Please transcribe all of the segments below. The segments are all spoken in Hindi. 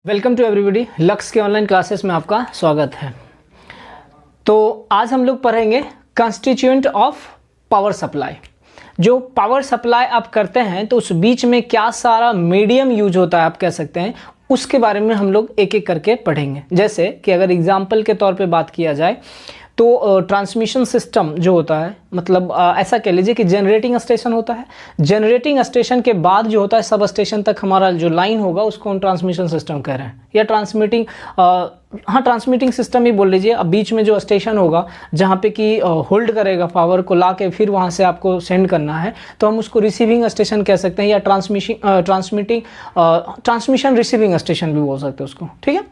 Welcome to everybody. लक्स के ऑनलाइन क्लासेस में आपका स्वागत है। तो आज हम लोग पढ़ेंगे कंस्टिट्यूएंट ऑफ पावर सप्लाई। जो पावर सप्लाई आप करते हैं तो उस बीच में क्या सारा मीडियम यूज होता है आप कह सकते हैं, उसके बारे में हम लोग एक एक करके पढ़ेंगे। जैसे कि अगर एग्जाम्पल के तौर पे बात किया जाए तो ट्रांसमिशन सिस्टम जो होता है, मतलब ऐसा कह लीजिए कि जनरेटिंग स्टेशन होता है। जनरेटिंग स्टेशन के बाद जो होता है सब स्टेशन तक हमारा जो लाइन होगा उसको हम ट्रांसमिशन सिस्टम कह रहे हैं, या ट्रांसमिटिंग सिस्टम ही बोल लीजिए। अब बीच में जो स्टेशन होगा जहाँ पे कि होल्ड करेगा पावर को, ला के फिर वहाँ से आपको सेंड करना है, तो हम उसको रिसीविंग स्टेशन कह सकते हैं, या ट्रांसमिशन रिसीविंग स्टेशन भी बोल सकते हैं उसको। ठीक है,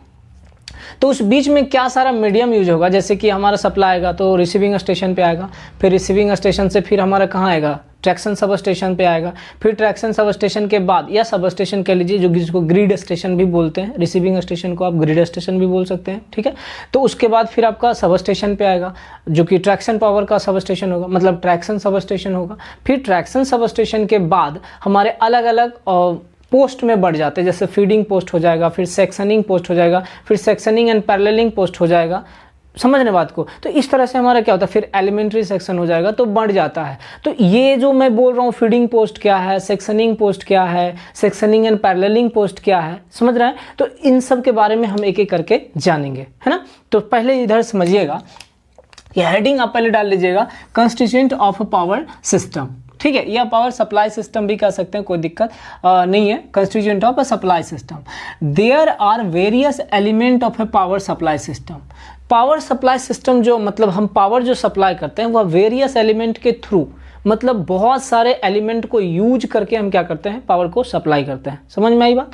तो उस बीच में क्या सारा मीडियम यूज होगा। जैसे कि हमारा सप्लाई आएगा तो रिसीविंग स्टेशन पे आएगा, फिर रिसीविंग स्टेशन से फिर हमारा कहाँ आएगा, ट्रैक्शन सब स्टेशन पे आएगा, फिर ट्रैक्शन सब स्टेशन के बाद या सब स्टेशन कह लीजिए, जो जिसको ग्रिड स्टेशन भी बोलते हैं। रिसीविंग स्टेशन को आप ग्रिड स्टेशन भी बोल सकते हैं। ठीक है, तो उसके बाद फिर आपका सब स्टेशन पे आएगा जो कि ट्रैक्शन पावर का सब स्टेशन होगा, मतलब ट्रैक्शन सब स्टेशन होगा। फिर ट्रैक्शन सब स्टेशन के बाद हमारे अलग अलग पोस्ट में बढ़ जाते हैं, जैसे फीडिंग पोस्ट हो जाएगा, फिर सेक्शनिंग पोस्ट हो जाएगा, फिर सेक्शनिंग एंड पैरेललिंग पोस्ट हो जाएगा। समझ रहे बात को? तो इस तरह से हमारा क्या होता है, फिर एलिमेंट्री सेक्शन हो जाएगा, तो बढ़ जाता है। तो ये जो मैं बोल रहा हूँ, फीडिंग पोस्ट क्या है, सेक्शनिंग पोस्ट क्या है, सेक्शनिंग एंड पैरेललिंग पोस्ट क्या है, समझ रहे हैं? तो इन सब के बारे में हम एक एक करके जानेंगे, है ना। तो पहले इधर समझिएगा, ये हेडिंग आप पहले डाल लीजिएगा, कंस्टिट्यूएंट ऑफ पावर सिस्टम। ठीक है, या पावर सप्लाई सिस्टम भी कह सकते हैं, कोई दिक्कत नहीं है। Constituent of a supply system, there are various element of a power supply system. Power supply system जो, मतलब हम पावर जो सप्लाई करते हैं वह वेरियस एलिमेंट के थ्रू, मतलब बहुत सारे एलिमेंट को यूज करके हम क्या करते हैं, पावर को सप्लाई करते हैं। समझ में आई बात?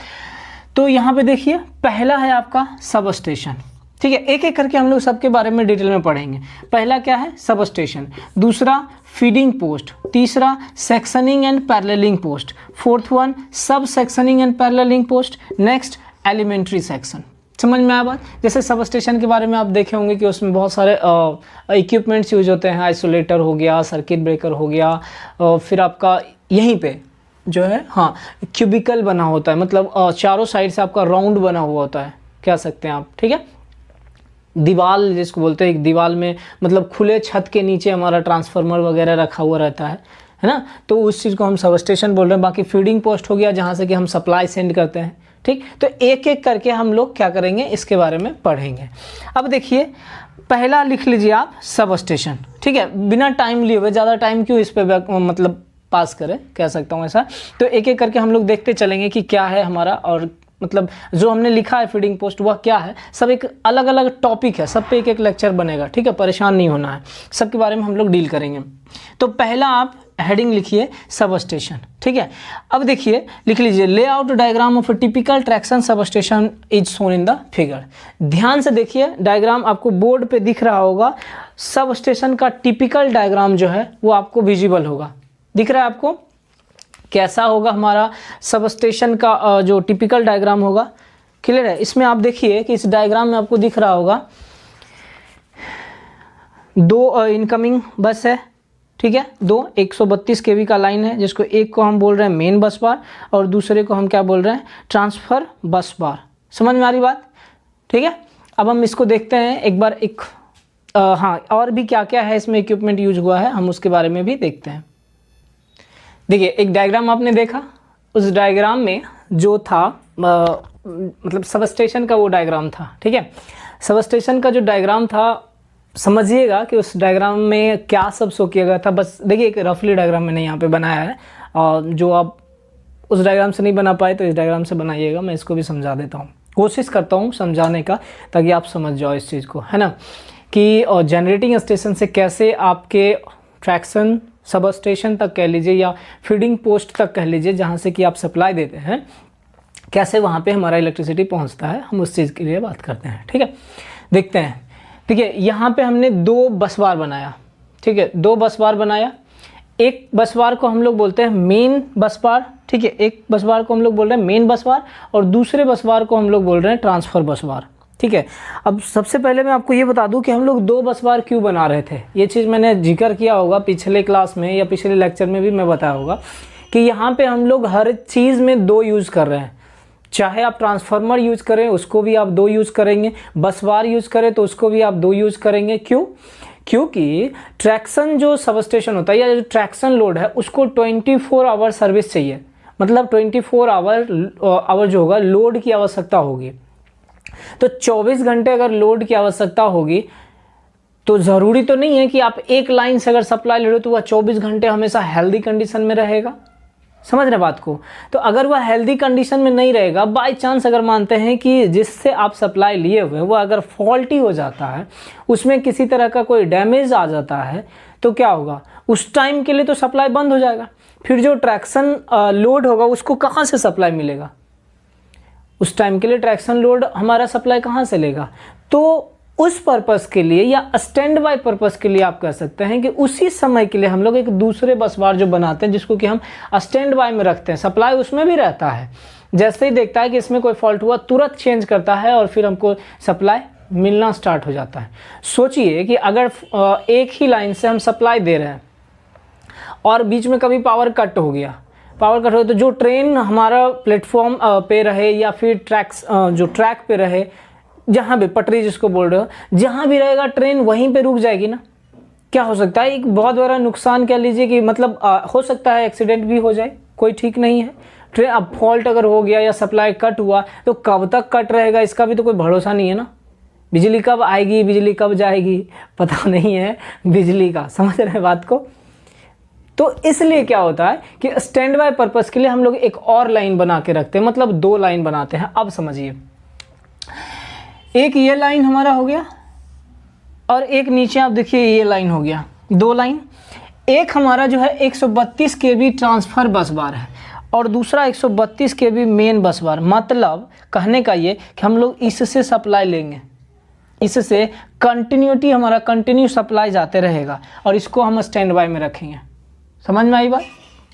तो यहाँ पे देखिए, पहला है आपका सब स्टेशन। ठीक है, एक एक करके हम लोग सबके बारे में डिटेल में पढ़ेंगे। पहला क्या है, सब स्टेशन। दूसरा फीडिंग पोस्ट। तीसरा sectioning and paralleling post. Fourth one sub sectioning and paralleling post. Next elementary section. समझ में आया बात? जैसे सब स्टेशन के बारे में आप देखे होंगे कि उसमें बहुत सारे इक्विपमेंट्स यूज होते हैं। आइसोलेटर हो गया, सर्किट ब्रेकर हो गया, फिर आपका यहीं पे जो है क्यूबिकल बना होता है, मतलब चारों साइड से आपका राउंड बना हुआ होता है, कह सकते हैं आप। ठीक है, दीवाल जिसको बोलते हैं, एक दीवाल में मतलब खुले छत के नीचे हमारा ट्रांसफार्मर वगैरह रखा हुआ रहता है ना, तो उस चीज़ को हम सब स्टेशन बोल रहे हैं। बाकी फीडिंग पोस्ट हो गया जहाँ से कि हम सप्लाई सेंड करते हैं। ठीक, तो एक एक करके हम लोग क्या करेंगे, इसके बारे में पढ़ेंगे। अब देखिए, पहला लिख लीजिए आप, सब स्टेशन। ठीक है, बिना टाइम लिए हुए, ज़्यादा टाइम क्यों इस पर मतलब पास करें, कह सकता हूँ ऐसा। तो एक एक करके हम लोग देखते चलेंगे कि क्या है हमारा, और मतलब जो हमने लिखा है फीडिंग पोस्ट वह क्या है। सब एक अलग अलग टॉपिक है, सब पे एक एक लेक्चर बनेगा। ठीक है, परेशान नहीं होना है, सबके बारे में हम लोग डील करेंगे। तो पहला आप हेडिंग लिखिए, सब स्टेशन। ठीक है, अब देखिए, लिख लीजिए, layout diagram of typical traction sub station is shown in the figure. ध्यान से देखिए, डायग्राम आपको बोर्ड पे दिख रहा होगा। सब स्टेशन का टिपिकल डायग्राम जो है वो आपको विजिबल होगा, दिख रहा है आपको? कैसा होगा हमारा सब स्टेशन का जो टिपिकल डायग्राम होगा, क्लियर है? इसमें आप देखिए कि इस डायग्राम में आपको दिख रहा होगा, दो इनकमिंग बस है। ठीक है, दो 132 kV का लाइन है, जिसको एक को हम बोल रहे हैं मेन बस बार और दूसरे को हम क्या बोल रहे हैं, ट्रांसफर बस बार। समझ में आ रही बात? ठीक है, अब हम इसको देखते हैं एक बार। और भी क्या क्या है इसमें इक्विपमेंट यूज हुआ है, हम उसके बारे में भी देखते हैं। देखिए, एक डायग्राम आपने देखा, उस डायग्राम में जो था मतलब सब स्टेशन का वो डायग्राम था। ठीक है, सब स्टेशन का जो डायग्राम था, समझिएगा कि उस डायग्राम में क्या सब शो किया गया था। बस देखिए, एक रफली डायग्राम मैंने यहाँ पे बनाया है, और जो आप उस डायग्राम से नहीं बना पाए तो इस डायग्राम से बनाइएगा। मैं इसको भी समझा देता हूँ, कोशिश करता हूँ समझाने का, ताकि आप समझ जाओ इस चीज़ को, है ना, कि जनरेटिंग स्टेशन से कैसे आपके ट्रैक्शन सब स्टेशन तक कह लीजिए, या फीडिंग पोस्ट तक कह लीजिए, जहाँ से कि आप सप्लाई देते हैं, कैसे वहाँ पे हमारा इलेक्ट्रिसिटी पहुँचता है, हम उस चीज़ के लिए बात करते हैं। ठीक है, देखते हैं। देखिए, यहाँ पे हमने दो बस बार बनाया। ठीक है, दो बस बार बनाया। एक बस बार को हम लोग बोलते हैं मेन बस बार। ठीक है, एक बस बार को हम लोग बोल रहे हैं मेन बस बार, और दूसरे बस बार को हम लोग बोल रहे हैं ट्रांसफर बस बार। ठीक है, अब सबसे पहले मैं आपको ये बता दूं कि हम लोग दो बस बार क्यों बना रहे थे। ये चीज़ मैंने जिक्र किया होगा पिछले क्लास में या पिछले लेक्चर में भी मैं बताया होगा कि यहाँ पे हम लोग हर चीज़ में दो यूज़ कर रहे हैं। चाहे आप ट्रांसफार्मर यूज करें उसको भी आप 2 यूज करेंगे, बस बार यूज करें तो उसको भी आप 2 यूज करेंगे। क्यों? क्योंकि ट्रैक्शन जो सबस्टेशन होता है या जो ट्रैक्शन लोड है उसको 24 आवर सर्विस चाहिए, मतलब 24 आवर जो होगा लोड की आवश्यकता होगी। तो 24 घंटे अगर लोड की आवश्यकता होगी तो ज़रूरी तो नहीं है कि आप एक लाइन से अगर सप्लाई ले रहे हो तो वह 24 घंटे हमेशा हेल्दी कंडीशन में रहेगा। समझ रहे बात को? तो अगर वह हेल्दी कंडीशन में नहीं रहेगा, बाय चांस अगर मानते हैं कि जिससे आप सप्लाई लिए हुए वो अगर फॉल्टी हो जाता है, उसमें किसी तरह का कोई डैमेज आ जाता है, तो क्या होगा? उस टाइम के लिए तो सप्लाई बंद हो जाएगा। फिर जो ट्रैक्शन लोड होगा उसको कहाँ से सप्लाई मिलेगा? उस टाइम के लिए ट्रैक्शन लोड हमारा सप्लाई कहाँ से लेगा? तो उस पर्पस के लिए या स्टैंड बाय पर्पस के लिए आप कह सकते हैं कि उसी समय के लिए हम लोग एक दूसरे बस बार जो बनाते हैं जिसको कि हम स्टैंड बाय में रखते हैं, सप्लाई उसमें भी रहता है। जैसे ही देखता है कि इसमें कोई फॉल्ट हुआ तुरंत चेंज करता है और फिर हमको सप्लाई मिलना स्टार्ट हो जाता है। सोचिए कि अगर एक ही लाइन से हम सप्लाई दे रहे हैं और बीच में कभी पावर कट हो गया, तो जो ट्रेन हमारा प्लेटफॉर्म पे रहे या फिर जो ट्रैक पे रहे, जहाँ भी पटरी जिसको बोल रहे हो, जहाँ भी रहेगा ट्रेन वहीं पे रुक जाएगी ना। क्या हो सकता है? एक बहुत बड़ा नुकसान कह लीजिए कि मतलब हो सकता है एक्सीडेंट भी हो जाए, कोई ठीक नहीं है। ट्रेन अब फॉल्ट अगर हो गया या सप्लाई कट हुआ तो कब तक कट रहेगा इसका भी तो कोई भरोसा नहीं है ना। बिजली कब आएगी, बिजली कब जाएगी, पता नहीं है बिजली का। समझ रहे हैं बात को? तो इसलिए क्या होता है कि स्टैंड बाय पर्पस के लिए हम लोग एक और लाइन बना के रखते हैं, मतलब 2 लाइन बनाते हैं। अब समझिए, एक ये लाइन हमारा हो गया और एक नीचे आप देखिए ये लाइन हो गया, 2 लाइन। एक हमारा जो है 132 kV ट्रांसफर बस बार है और दूसरा 132 kV मेन बस बार। मतलब कहने का ये कि हम लोग इससे सप्लाई लेंगे, इससे कंटिन्यूटी हमारा कंटिन्यू सप्लाई जाते रहेगा और इसको हम स्टैंड बाय में रखेंगे। समझ में आई बात?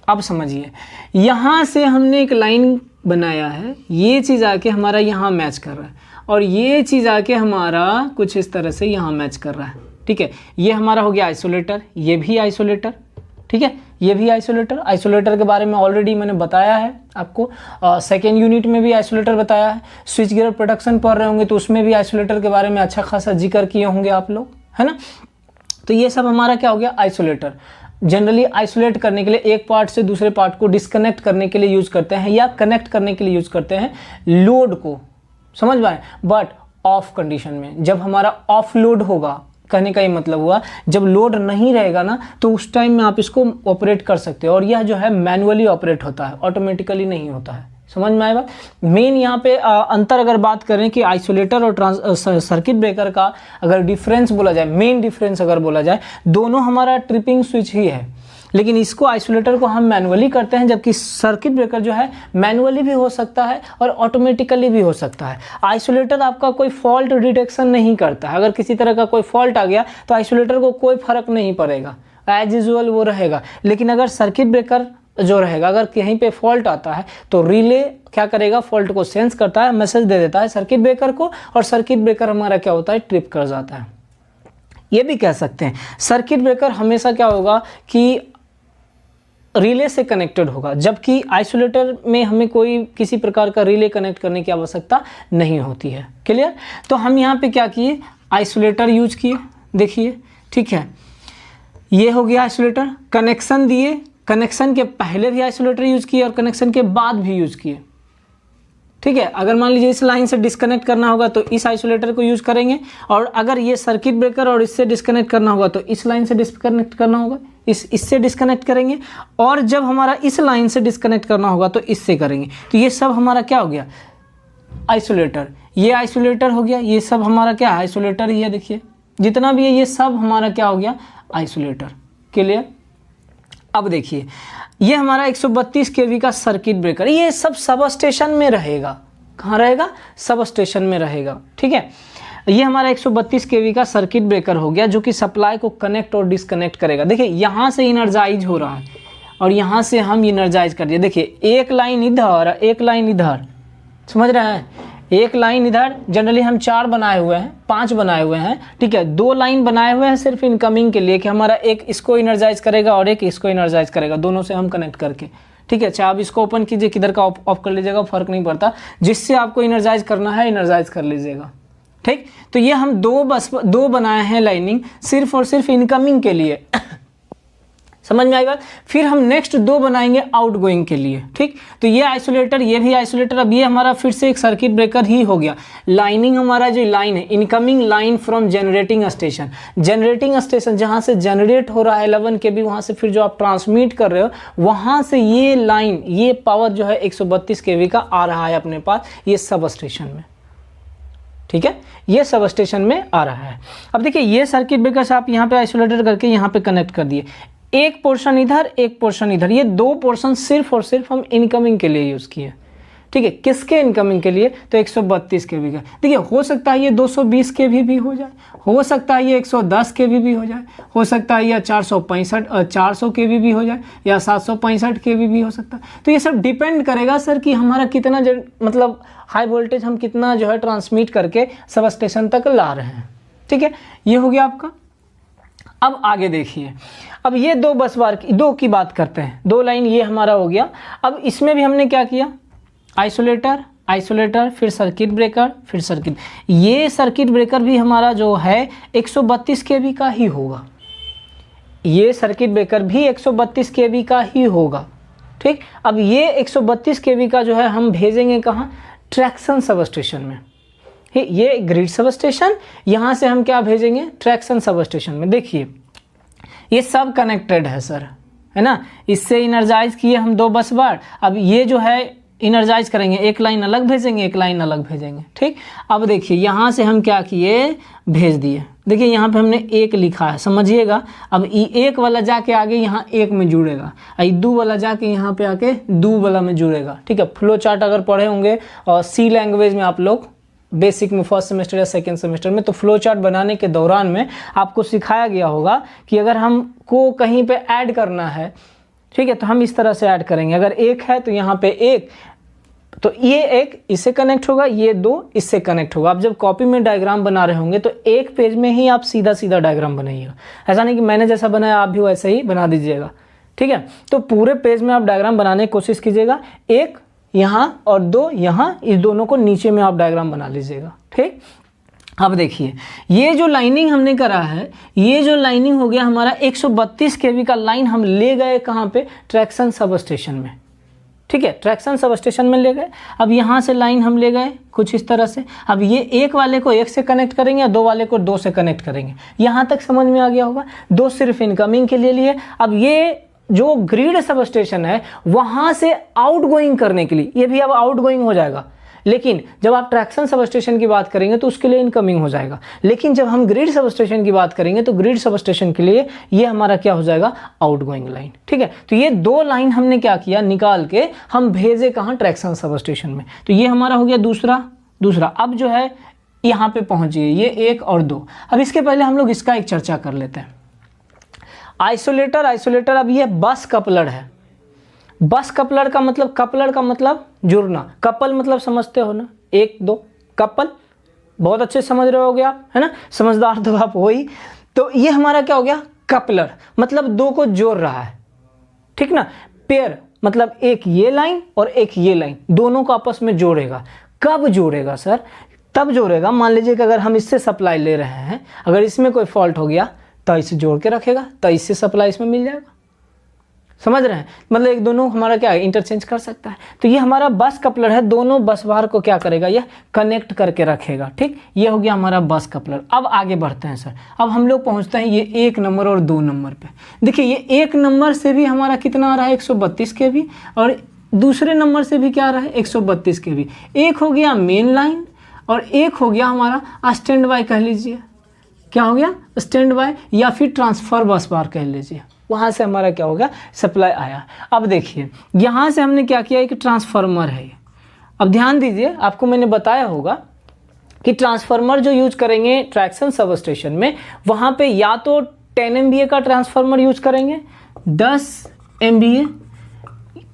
अब समझिए, यहाँ से हमने एक लाइन बनाया है, ये चीज़ आके हमारा यहाँ मैच कर रहा है और ये चीज़ आके हमारा कुछ इस तरह से यहाँ मैच कर रहा है। ठीक है, ये हमारा हो गया आइसोलेटर, ये भी आइसोलेटर। ठीक है, ये भी आइसोलेटर। आइसोलेटर के बारे में ऑलरेडी मैंने बताया है आपको, सेकेंड यूनिट में भी आइसोलेटर बताया है। स्विच गियर प्रोडक्शन पढ़ रहे होंगे तो उसमें भी आइसोलेटर के बारे में अच्छा खासा जिक्र किए होंगे आप लोग, है ना। तो ये सब हमारा क्या हो गया? आइसोलेटर। जनरली आइसोलेट करने के लिए एक पार्ट से दूसरे पार्ट को डिस्कनेक्ट करने के लिए यूज करते हैं या कनेक्ट करने के लिए यूज करते हैं लोड को। समझ में आए? बट ऑफ कंडीशन में, जब हमारा ऑफ लोड होगा, कहने का ये मतलब हुआ जब लोड नहीं रहेगा ना तो उस टाइम में आप इसको ऑपरेट कर सकते हो और यह जो है मैनुअली ऑपरेट होता है, ऑटोमेटिकली नहीं होता है। समझ में आएगा? मेन यहाँ पे अंतर अगर बात करें कि आइसोलेटर और सर्किट ब्रेकर का अगर डिफरेंस बोला जाए, मेन डिफरेंस अगर बोला जाए, दोनों हमारा ट्रिपिंग स्विच ही है, लेकिन इसको आइसोलेटर को हम मैनुअली करते हैं, जबकि सर्किट ब्रेकर जो है मैनुअली भी हो सकता है और ऑटोमेटिकली भी हो सकता है। आइसोलेटर आपका कोई फॉल्ट डिटेक्शन नहीं करता है, अगर किसी तरह का कोई फॉल्ट आ गया तो आइसोलेटर को कोई फर्क नहीं पड़ेगा, एज यूजुअल वो रहेगा। लेकिन अगर सर्किट ब्रेकर जो रहेगा, अगर कहीं पे फॉल्ट आता है तो रिले क्या करेगा? फॉल्ट को सेंस करता है, मैसेज दे देता है सर्किट ब्रेकर को और सर्किट ब्रेकर हमारा क्या होता है? ट्रिप कर जाता है। ये भी कह सकते हैं सर्किट ब्रेकर हमेशा क्या होगा कि रिले से कनेक्टेड होगा, जबकि आइसोलेटर में हमें कोई किसी प्रकार का रिले कनेक्ट करने की आवश्यकता नहीं होती है। क्लियर? तो हम यहाँ पे क्या किए? आइसोलेटर यूज किए। देखिए, ठीक है, ये हो गया आइसोलेटर। कनेक्शन दिए, कनेक्शन के पहले भी आइसोलेटर यूज किए और कनेक्शन के बाद भी यूज किए। ठीक है, अगर मान लीजिए इस लाइन से डिस्कनेक्ट करना होगा तो इस आइसोलेटर को यूज करेंगे, और अगर ये सर्किट ब्रेकर और इससे डिस्कनेक्ट करना होगा तो इस लाइन से डिस्कनेक्ट करना होगा, इससे डिस्कनेक्ट करेंगे, और जब हमारा इस लाइन से डिस्कनेक्ट करना होगा तो इससे करेंगे। तो ये सब हमारा क्या हो गया? आइसोलेटर। ये आइसोलेटर हो गया, ये सब हमारा क्या है? आइसोलेटर ही है। देखिए जितना भी है ये सब हमारा क्या हो गया? आइसोलेटर। क्लियर? अब देखिए, ये हमारा 132 kV का सर्किट ब्रेकर, ये सब सब स्टेशन में रहेगा। कहाँ रहेगा? सब स्टेशन में रहेगा। ठीक है, ये हमारा 132 kV का सर्किट ब्रेकर हो गया जो कि सप्लाई को कनेक्ट और डिस्कनेक्ट करेगा। देखिए यहाँ से इनर्जाइज हो रहा है और यहाँ से हम इनर्जाइज कर दिए। देखिए एक लाइन इधर, एक लाइन इधर, समझ रहे हैं? एक लाइन इधर, जनरली हम 4 बनाए हुए हैं, 5 बनाए हुए हैं। ठीक है, 2 लाइन बनाए हुए हैं सिर्फ इनकमिंग के लिए कि हमारा एक इसको इनर्जाइज करेगा और एक इसको इनर्जाइज करेगा, दोनों से हम कनेक्ट करके। ठीक है, चाहे आप इसको ओपन कीजिए, किधर का ऑफ कर लीजिएगा, फर्क नहीं पड़ता, जिससे आपको इनर्जाइज करना है इनर्जाइज कर लीजिएगा। ठीक, तो ये हम दो बनाए हैं लाइनिंग सिर्फ और सिर्फ इनकमिंग के लिए समझ में आई बात। फिर हम नेक्स्ट 2 बनाएंगे आउटगोइंग के लिए। ठीक, तो ये आइसोलेटर, ये भी आइसोलेटर। अब ये हमारा फिर से एक सर्किट ब्रेकर ही हो गया। लाइनिंग हमारा जो लाइन है, incoming line from generating station, generating station जहां से जनरेट हो रहा है 11 kV, वहां से फिर जो आप ट्रांसमिट कर रहे हो वहां से ये लाइन, ये पावर जो है 132 kV का आ रहा है अपने पास, ये सब स्टेशन में। ठीक है, ये सब स्टेशन में आ रहा है। अब देखिए ये सर्किट ब्रेकर्स आप यहाँ पे आइसोलेटेड करके यहाँ पे कनेक्ट कर दिए, एक पोर्शन इधर एक पोर्शन इधर, ये 2 पोर्शन सिर्फ और सिर्फ हम इनकमिंग के लिए यूज़ किए। ठीक है, किसके इनकमिंग के लिए, तो 132 kV का। देखिए हो सकता है ये 220 kV भी हो जाए, हो सकता है ये 110 kV भी हो जाए, हो सकता है ये 400 kV भी हो जाए, या 765 kV भी हो सकता है। तो ये सब डिपेंड करेगा सर कि हमारा कितना मतलब हाई वोल्टेज हम कितना जो है ट्रांसमिट करके सब स्टेशन तक ला रहे हैं। ठीक है, ये हो गया आपका। अब आगे देखिए, अब ये 2 बस बार की 2 की बात करते हैं, 2 लाइन ये हमारा हो गया। अब इसमें भी हमने क्या किया, आइसोलेटर आइसोलेटर, फिर सर्किट ब्रेकर, फिर सर्किट। ये सर्किट ब्रेकर भी हमारा जो है 132 kV का ही होगा, ये सर्किट ब्रेकर भी 132 kV का ही होगा। ठीक, अब ये 132 kV का जो है हम भेजेंगे कहाँ, ट्रैक्शन सब स्टेशन में। ये ग्रिड सब स्टेशन, यहाँ से हम क्या भेजेंगे, ट्रैक्शन सब स्टेशन में। देखिए ये सब कनेक्टेड है सर, है ना, इससे इनर्जाइज किए हम 2 बस बार। अब ये जो है इनर्जाइज करेंगे, एक लाइन अलग भेजेंगे, एक लाइन अलग भेजेंगे। ठीक, अब देखिए यहाँ से हम क्या किए, भेज दिए। देखिए यहाँ पे हमने 1 लिखा है, समझिएगा। अब ये 1 वाला जाके आगे यहाँ 1 में जुड़ेगा, ये 2 वाला जाके यहाँ पे आके 2 वाला में जुड़ेगा। ठीक है, फ्लो चार्ट अगर पढ़े होंगे और सी लैंग्वेज में आप लोग बेसिक में फर्स्ट सेमेस्टर या सेकेंड सेमेस्टर में, तो फ्लो चार्ट बनाने के दौरान में आपको सिखाया गया होगा कि अगर हमको कहीं पे ऐड करना है, ठीक है, तो हम इस तरह से ऐड करेंगे। अगर 1 है तो यहाँ पे 1, तो ये 1 इससे कनेक्ट होगा, ये 2 इससे कनेक्ट होगा। आप जब कॉपी में डायग्राम बना रहे होंगे तो एक पेज में ही आप सीधा सीधा डायग्राम बनाइएगा, ऐसा नहीं कि मैंने जैसा बनाया आप भी वैसे ही बना दीजिएगा। ठीक है, तो पूरे पेज में आप डायग्राम बनाने की कोशिश कीजिएगा, 1 यहाँ और 2 यहाँ, इस दोनों को नीचे में आप डायग्राम बना लीजिएगा। ठीक, अब देखिए ये जो लाइनिंग हमने करा है, ये जो लाइनिंग हो गया हमारा 132 kV का लाइन हम ले गए कहाँ पे, ट्रैक्शन सब स्टेशन में। ठीक है, ट्रैक्शन सब स्टेशन में ले गए। अब यहाँ से लाइन हम ले गए कुछ इस तरह से। अब ये 1 वाले को 1 से कनेक्ट करेंगे, 2 वाले को 2 से कनेक्ट करेंगे। यहाँ तक समझ में आ गया होगा, 2 सिर्फ इनकमिंग के लिए लिए। अब ये जो ग्रिड सब स्टेशन है वहां से आउटगोइंग करने के लिए, ये भी अब आउटगोइंग हो जाएगा, लेकिन जब आप ट्रैक्शन सब स्टेशन की बात करेंगे तो उसके लिए इनकमिंग हो जाएगा। लेकिन जब हम ग्रिड सब स्टेशन की बात करेंगे तो ग्रिड सब स्टेशन के लिए ये हमारा क्या हो जाएगा, आउटगोइंग लाइन। ठीक है, तो ये 2 लाइन हमने क्या किया, निकाल के हम भेजे कहाँ, ट्रैक्शन सब स्टेशन में। तो ये हमारा हो गया दूसरा। अब जो है यहाँ पे पहुंचिए, ये 1 और 2। अब इसके पहले हम लोग इसका एक चर्चा कर लेते हैं। आइसोलेटर, अब ये बस कपलर है। बस कपलर का मतलब जुड़ना, कपल मतलब समझते हो ना, 1 2 कपल, बहुत अच्छे समझ रहे होगे आप, है ना, समझदार तो आप हो ही। तो ये हमारा क्या हो गया, कपलर, मतलब 2 को जोड़ रहा है। ठीक ना, पेयर मतलब एक ये लाइन और एक ये लाइन, दोनों को आपस में जोड़ेगा। कब जोड़ेगा सर, तब जोड़ेगा मान लीजिए कि अगर हम इससे सप्लाई ले रहे हैं, अगर इसमें कोई फॉल्ट हो गया तो इसे जोड़ के रखेगा, तो इससे सप्लाई इसमें मिल जाएगा। समझ रहे हैं, मतलब एक दोनों हमारा क्या है, इंटरचेंज कर सकता है। तो ये हमारा बस कपलर है, दोनों बस बार को क्या करेगा, ये कनेक्ट करके रखेगा। ठीक, ये हो गया हमारा बस कपलर। अब आगे बढ़ते हैं सर, अब हम लोग पहुंचते हैं ये 1 नंबर और 2 नंबर पे। देखिए ये 1 नंबर से भी हमारा कितना आ रहा है, 132 kV, और दूसरे नंबर से भी क्या आ रहा है, 132 kV। एक हो गया मेन लाइन और एक हो गया हमारा स्टैंड बाय, कह लीजिए क्या हो गया, स्टैंड बाय, या फिर ट्रांसफर बस बार कह लीजिए। वहाँ से हमारा क्या हो गया, सप्लाई आया। अब देखिए यहाँ से हमने क्या किया, एक ट्रांसफार्मर है। अब ध्यान दीजिए, आपको मैंने बताया होगा कि ट्रांसफार्मर जो यूज करेंगे ट्रैक्शन सब स्टेशन में, वहाँ पे या तो 10 MVA का ट्रांसफार्मर यूज करेंगे, 10 MVA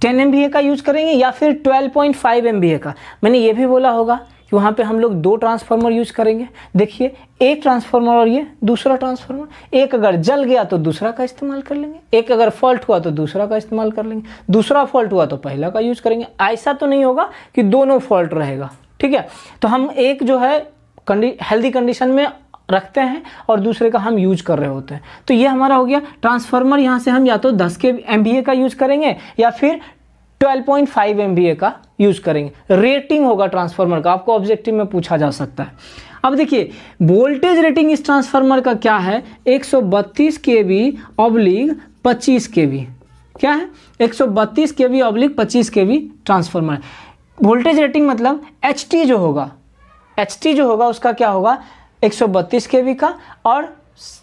10 MVA का यूज करेंगे, या फिर 12.5 MVA का। मैंने ये भी बोला होगा कि वहाँ पे हम लोग 2 ट्रांसफार्मर यूज करेंगे। देखिए, एक ट्रांसफार्मर और ये दूसरा ट्रांसफार्मर, एक अगर जल गया तो दूसरा का इस्तेमाल कर लेंगे, एक अगर फॉल्ट हुआ तो दूसरा का इस्तेमाल कर लेंगे, दूसरा फॉल्ट हुआ तो पहला का यूज करेंगे। ऐसा तो नहीं होगा कि दोनों फॉल्ट रहेगा, ठीक है। तो हम एक जो है हेल्दी कंडीशन में रखते हैं और दूसरे का हम यूज कर रहे होते हैं। तो ये हमारा हो गया ट्रांसफार्मर। यहाँ से हम या तो 10 के MVA का यूज करेंगे या फिर 12.5 MVA का यूज करेंगे। रेटिंग होगा ट्रांसफार्मर का, आपको ऑब्जेक्टिव में पूछा जा सकता है। अब देखिए, वोल्टेज रेटिंग इस ट्रांसफार्मर का क्या है, 132 kV ऑब्लिक 25 kV। क्या है, 132 kV oblique 25 kV transformer. Voltage rating मतलब HT जो होगा उसका क्या होगा, 132 kV का, और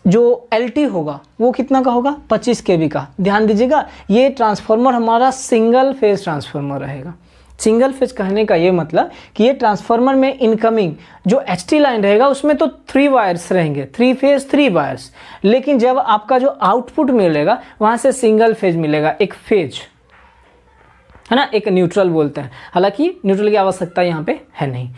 जो LT होगा वो कितना का होगा, 25 kV का। ध्यान दीजिएगा, ये ट्रांसफार्मर हमारा सिंगल फेज ट्रांसफार्मर रहेगा। सिंगल फेज कहने का ये मतलब कि ये ट्रांसफार्मर में इनकमिंग जो HT लाइन रहेगा उसमें तो 3 वायर्स रहेंगे, 3 फेज 3 वायर्स, लेकिन जब आपका जो आउटपुट मिलेगा वहां से सिंगल फेज मिलेगा, एक फेज है ना, एक न्यूट्रल बोलते हैं। हालांकि न्यूट्रल की आवश्यकता यहाँ पे है नहीं।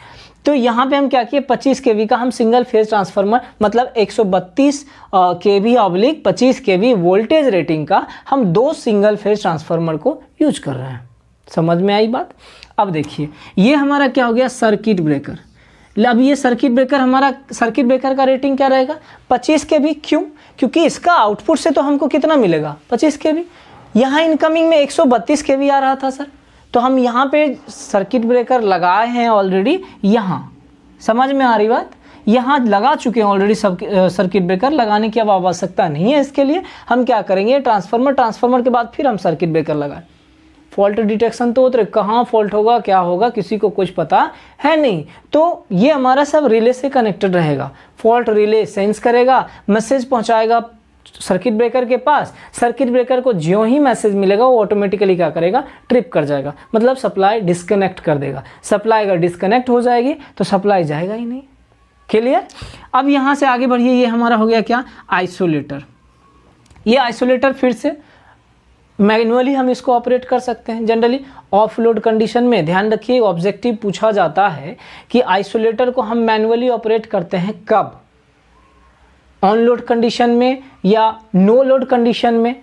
तो यहाँ पे हम क्या किए, 25 kV का हम सिंगल फेज ट्रांसफार्मर मतलब 132 kV oblique 25 kV voltage rating का हम 2 सिंगल फेज ट्रांसफार्मर को यूज कर रहे हैं। समझ में आई बात। अब देखिए, ये हमारा क्या हो गया, सर्किट ब्रेकर। अब ये सर्किट ब्रेकर का रेटिंग क्या रहेगा, 25 kV। क्यों, क्योंकि इसका आउटपुट से तो हमको कितना मिलेगा, 25 kV। यहाँ इनकमिंग में 132 kV आ रहा था सर, तो हम यहाँ पे सर्किट ब्रेकर लगाए हैं ऑलरेडी। यहाँ समझ में आ रही बात, यहाँ लगा चुके हैं ऑलरेडी सर्किट ब्रेकर, लगाने की अब आवश्यकता नहीं है। इसके लिए हम क्या करेंगे, ट्रांसफार्मर के बाद फिर हम सर्किट ब्रेकर लगाएं। फॉल्ट डिटेक्शन तो उतरे, कहाँ फॉल्ट होगा क्या होगा किसी को कुछ पता है नहीं। तो ये हमारा सब रिले से कनेक्टेड रहेगा। फॉल्ट रिले सेंस करेगा, मैसेज पहुँचाएगा सर्किट ब्रेकर के पास। सर्किट ब्रेकर को ज्यों ही मैसेज मिलेगा वो ऑटोमेटिकली क्या करेगा, ट्रिप कर जाएगा, मतलब सप्लाई डिस्कनेक्ट कर देगा। सप्लाई अगर डिस्कनेक्ट हो जाएगी तो सप्लाई जाएगा ही नहीं। क्लियर। अब यहाँ से आगे बढ़िए, ये हमारा हो गया क्या, आइसोलेटर। ये आइसोलेटर फिर से मैनुअली हम इसको ऑपरेट कर सकते हैं। जनरली ऑफ लोड कंडीशन में, ध्यान रखिए ऑब्जेक्टिव पूछा जाता है कि आइसोलेटर को हम मैनुअली ऑपरेट करते हैं कब, ऑन लोड कंडीशन में या नो लोड कंडीशन में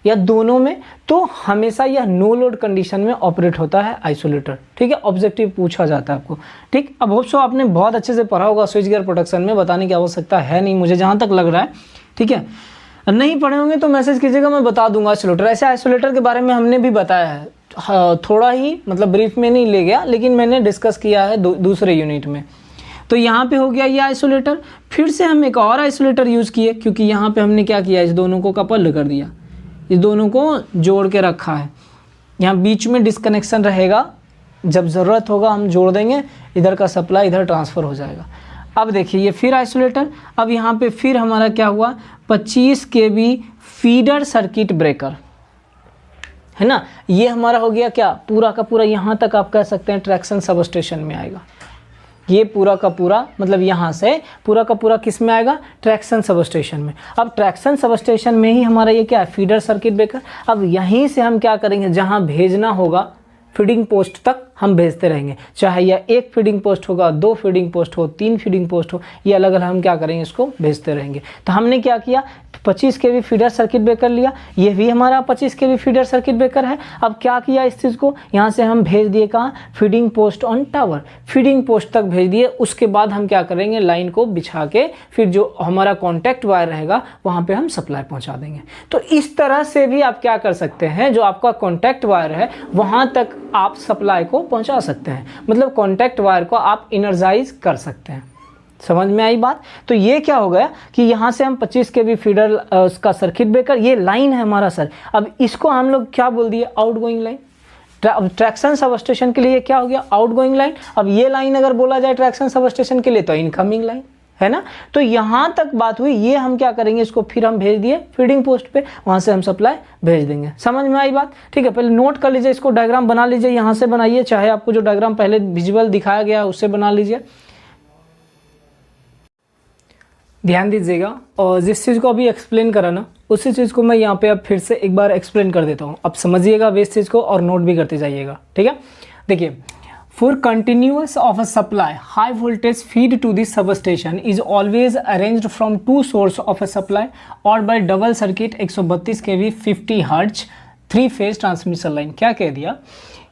या दोनों में। तो हमेशा यह नो लोड कंडीशन में ऑपरेट होता है आइसोलेटर, ठीक है। ऑब्जेक्टिव पूछा जाता है आपको, ठीक। अब होप सो आपने बहुत अच्छे से पढ़ा होगा स्विच गियर प्रोटेक्शन में, बताने की आवश्यकता है नहीं मुझे जहाँ तक लग रहा है, ठीक है। नहीं पढ़े होंगे तो मैसेज कीजिएगा, मैं बता दूंगा आइसोलेटर। ऐसे आइसोलेटर के बारे में हमने भी बताया है, थोड़ा ही मतलब ब्रीफ में नहीं ले गया, लेकिन मैंने डिस्कस किया है दूसरे यूनिट में। तो यहाँ पे हो गया ये आइसोलेटर। फिर से हम एक और आइसोलेटर यूज़ किए, क्योंकि यहाँ पे हमने क्या किया, इस दोनों को कपल कर दिया, इस दोनों को जोड़ के रखा है। यहाँ बीच में डिस्कनेक्शन रहेगा, जब ज़रूरत होगा हम जोड़ देंगे, इधर का सप्लाई इधर ट्रांसफ़र हो जाएगा। अब देखिए ये फिर आइसोलेटर। अब यहाँ पे फिर हमारा क्या हुआ, 25 kV फीडर सर्किट ब्रेकर, है ना। ये हमारा हो गया क्या, पूरा का पूरा यहाँ तक आप कह सकते हैं ट्रैक्शन सब स्टेशन में आएगा। ये पूरा का पूरा मतलब यहाँ से पूरा का पूरा किस में आएगा, ट्रैक्शन सब स्टेशन में। अब ट्रैक्शन सब स्टेशन में ही हमारा ये क्या है, फीडर सर्किट ब्रेकर। अब यहीं से हम क्या करेंगे, जहाँ भेजना होगा फीडिंग पोस्ट तक हम भेजते रहेंगे, चाहे यह 1 फीडिंग पोस्ट होगा, 2 फीडिंग पोस्ट हो, 3 फीडिंग पोस्ट हो, ये अलग अलग हम क्या करेंगे, इसको भेजते रहेंगे। तो हमने क्या किया, 25 kV फीडर सर्किट ब्रेकर लिया, ये भी हमारा 25 kV फीडर सर्किट ब्रेकर है। अब क्या किया इस चीज़ को, यहाँ से हम भेज दिए कहाँ, feeding post on tower, feeding post तक भेज दिए। उसके बाद हम क्या करेंगे, लाइन को बिछा के फिर जो हमारा कॉन्टैक्ट वायर रहेगा वहाँ पे हम सप्लाई पहुँचा देंगे। तो इस तरह से भी आप क्या कर सकते हैं, जो आपका कॉन्टैक्ट वायर है वहाँ तक आप सप्लाई को पहुँचा सकते हैं, मतलब कॉन्टैक्ट वायर को आप इनर्जाइज कर सकते हैं। समझ में आई बात। तो ये क्या हो गया कि यहाँ से हम 25 kV फीडर उसका सर्किट ब्रेकर, ये लाइन है हमारा सर। अब इसको हम लोग क्या बोल दिए, outgoing line. Traction sub station के लिए क्या हो गया, आउटगोइंग लाइन। अब ये लाइन अगर बोला जाए ट्रैक्शन सब स्टेशन के लिए तो इनकमिंग लाइन, है ना। तो यहाँ तक बात हुई। ये हम क्या करेंगे, इसको फिर हम भेज दिए फीडिंग पोस्ट पे, वहाँ से हम सप्लाई भेज देंगे। समझ में आई बात, ठीक है। पहले नोट कर लीजिए, इसको डायग्राम बना लीजिए, यहाँ से बनाइए, चाहे आपको जो डायग्राम पहले विजुअल दिखाया गया है उससे बना लीजिए। ध्यान दीजिएगा, और जिस चीज़ को अभी एक्सप्लेन करा ना, उसी चीज़ को मैं यहाँ पे अब फिर से एक बार एक्सप्लेन कर देता हूँ। अब समझिएगा वे इस चीज़ को और नोट भी करते जाइएगा, ठीक है। देखिए For continuous of a supply, high voltage feed to the substation is always arranged from two source of a supply or by double circuit 132 kV 50 hertz 3 phase transmission line. क्या कह दिया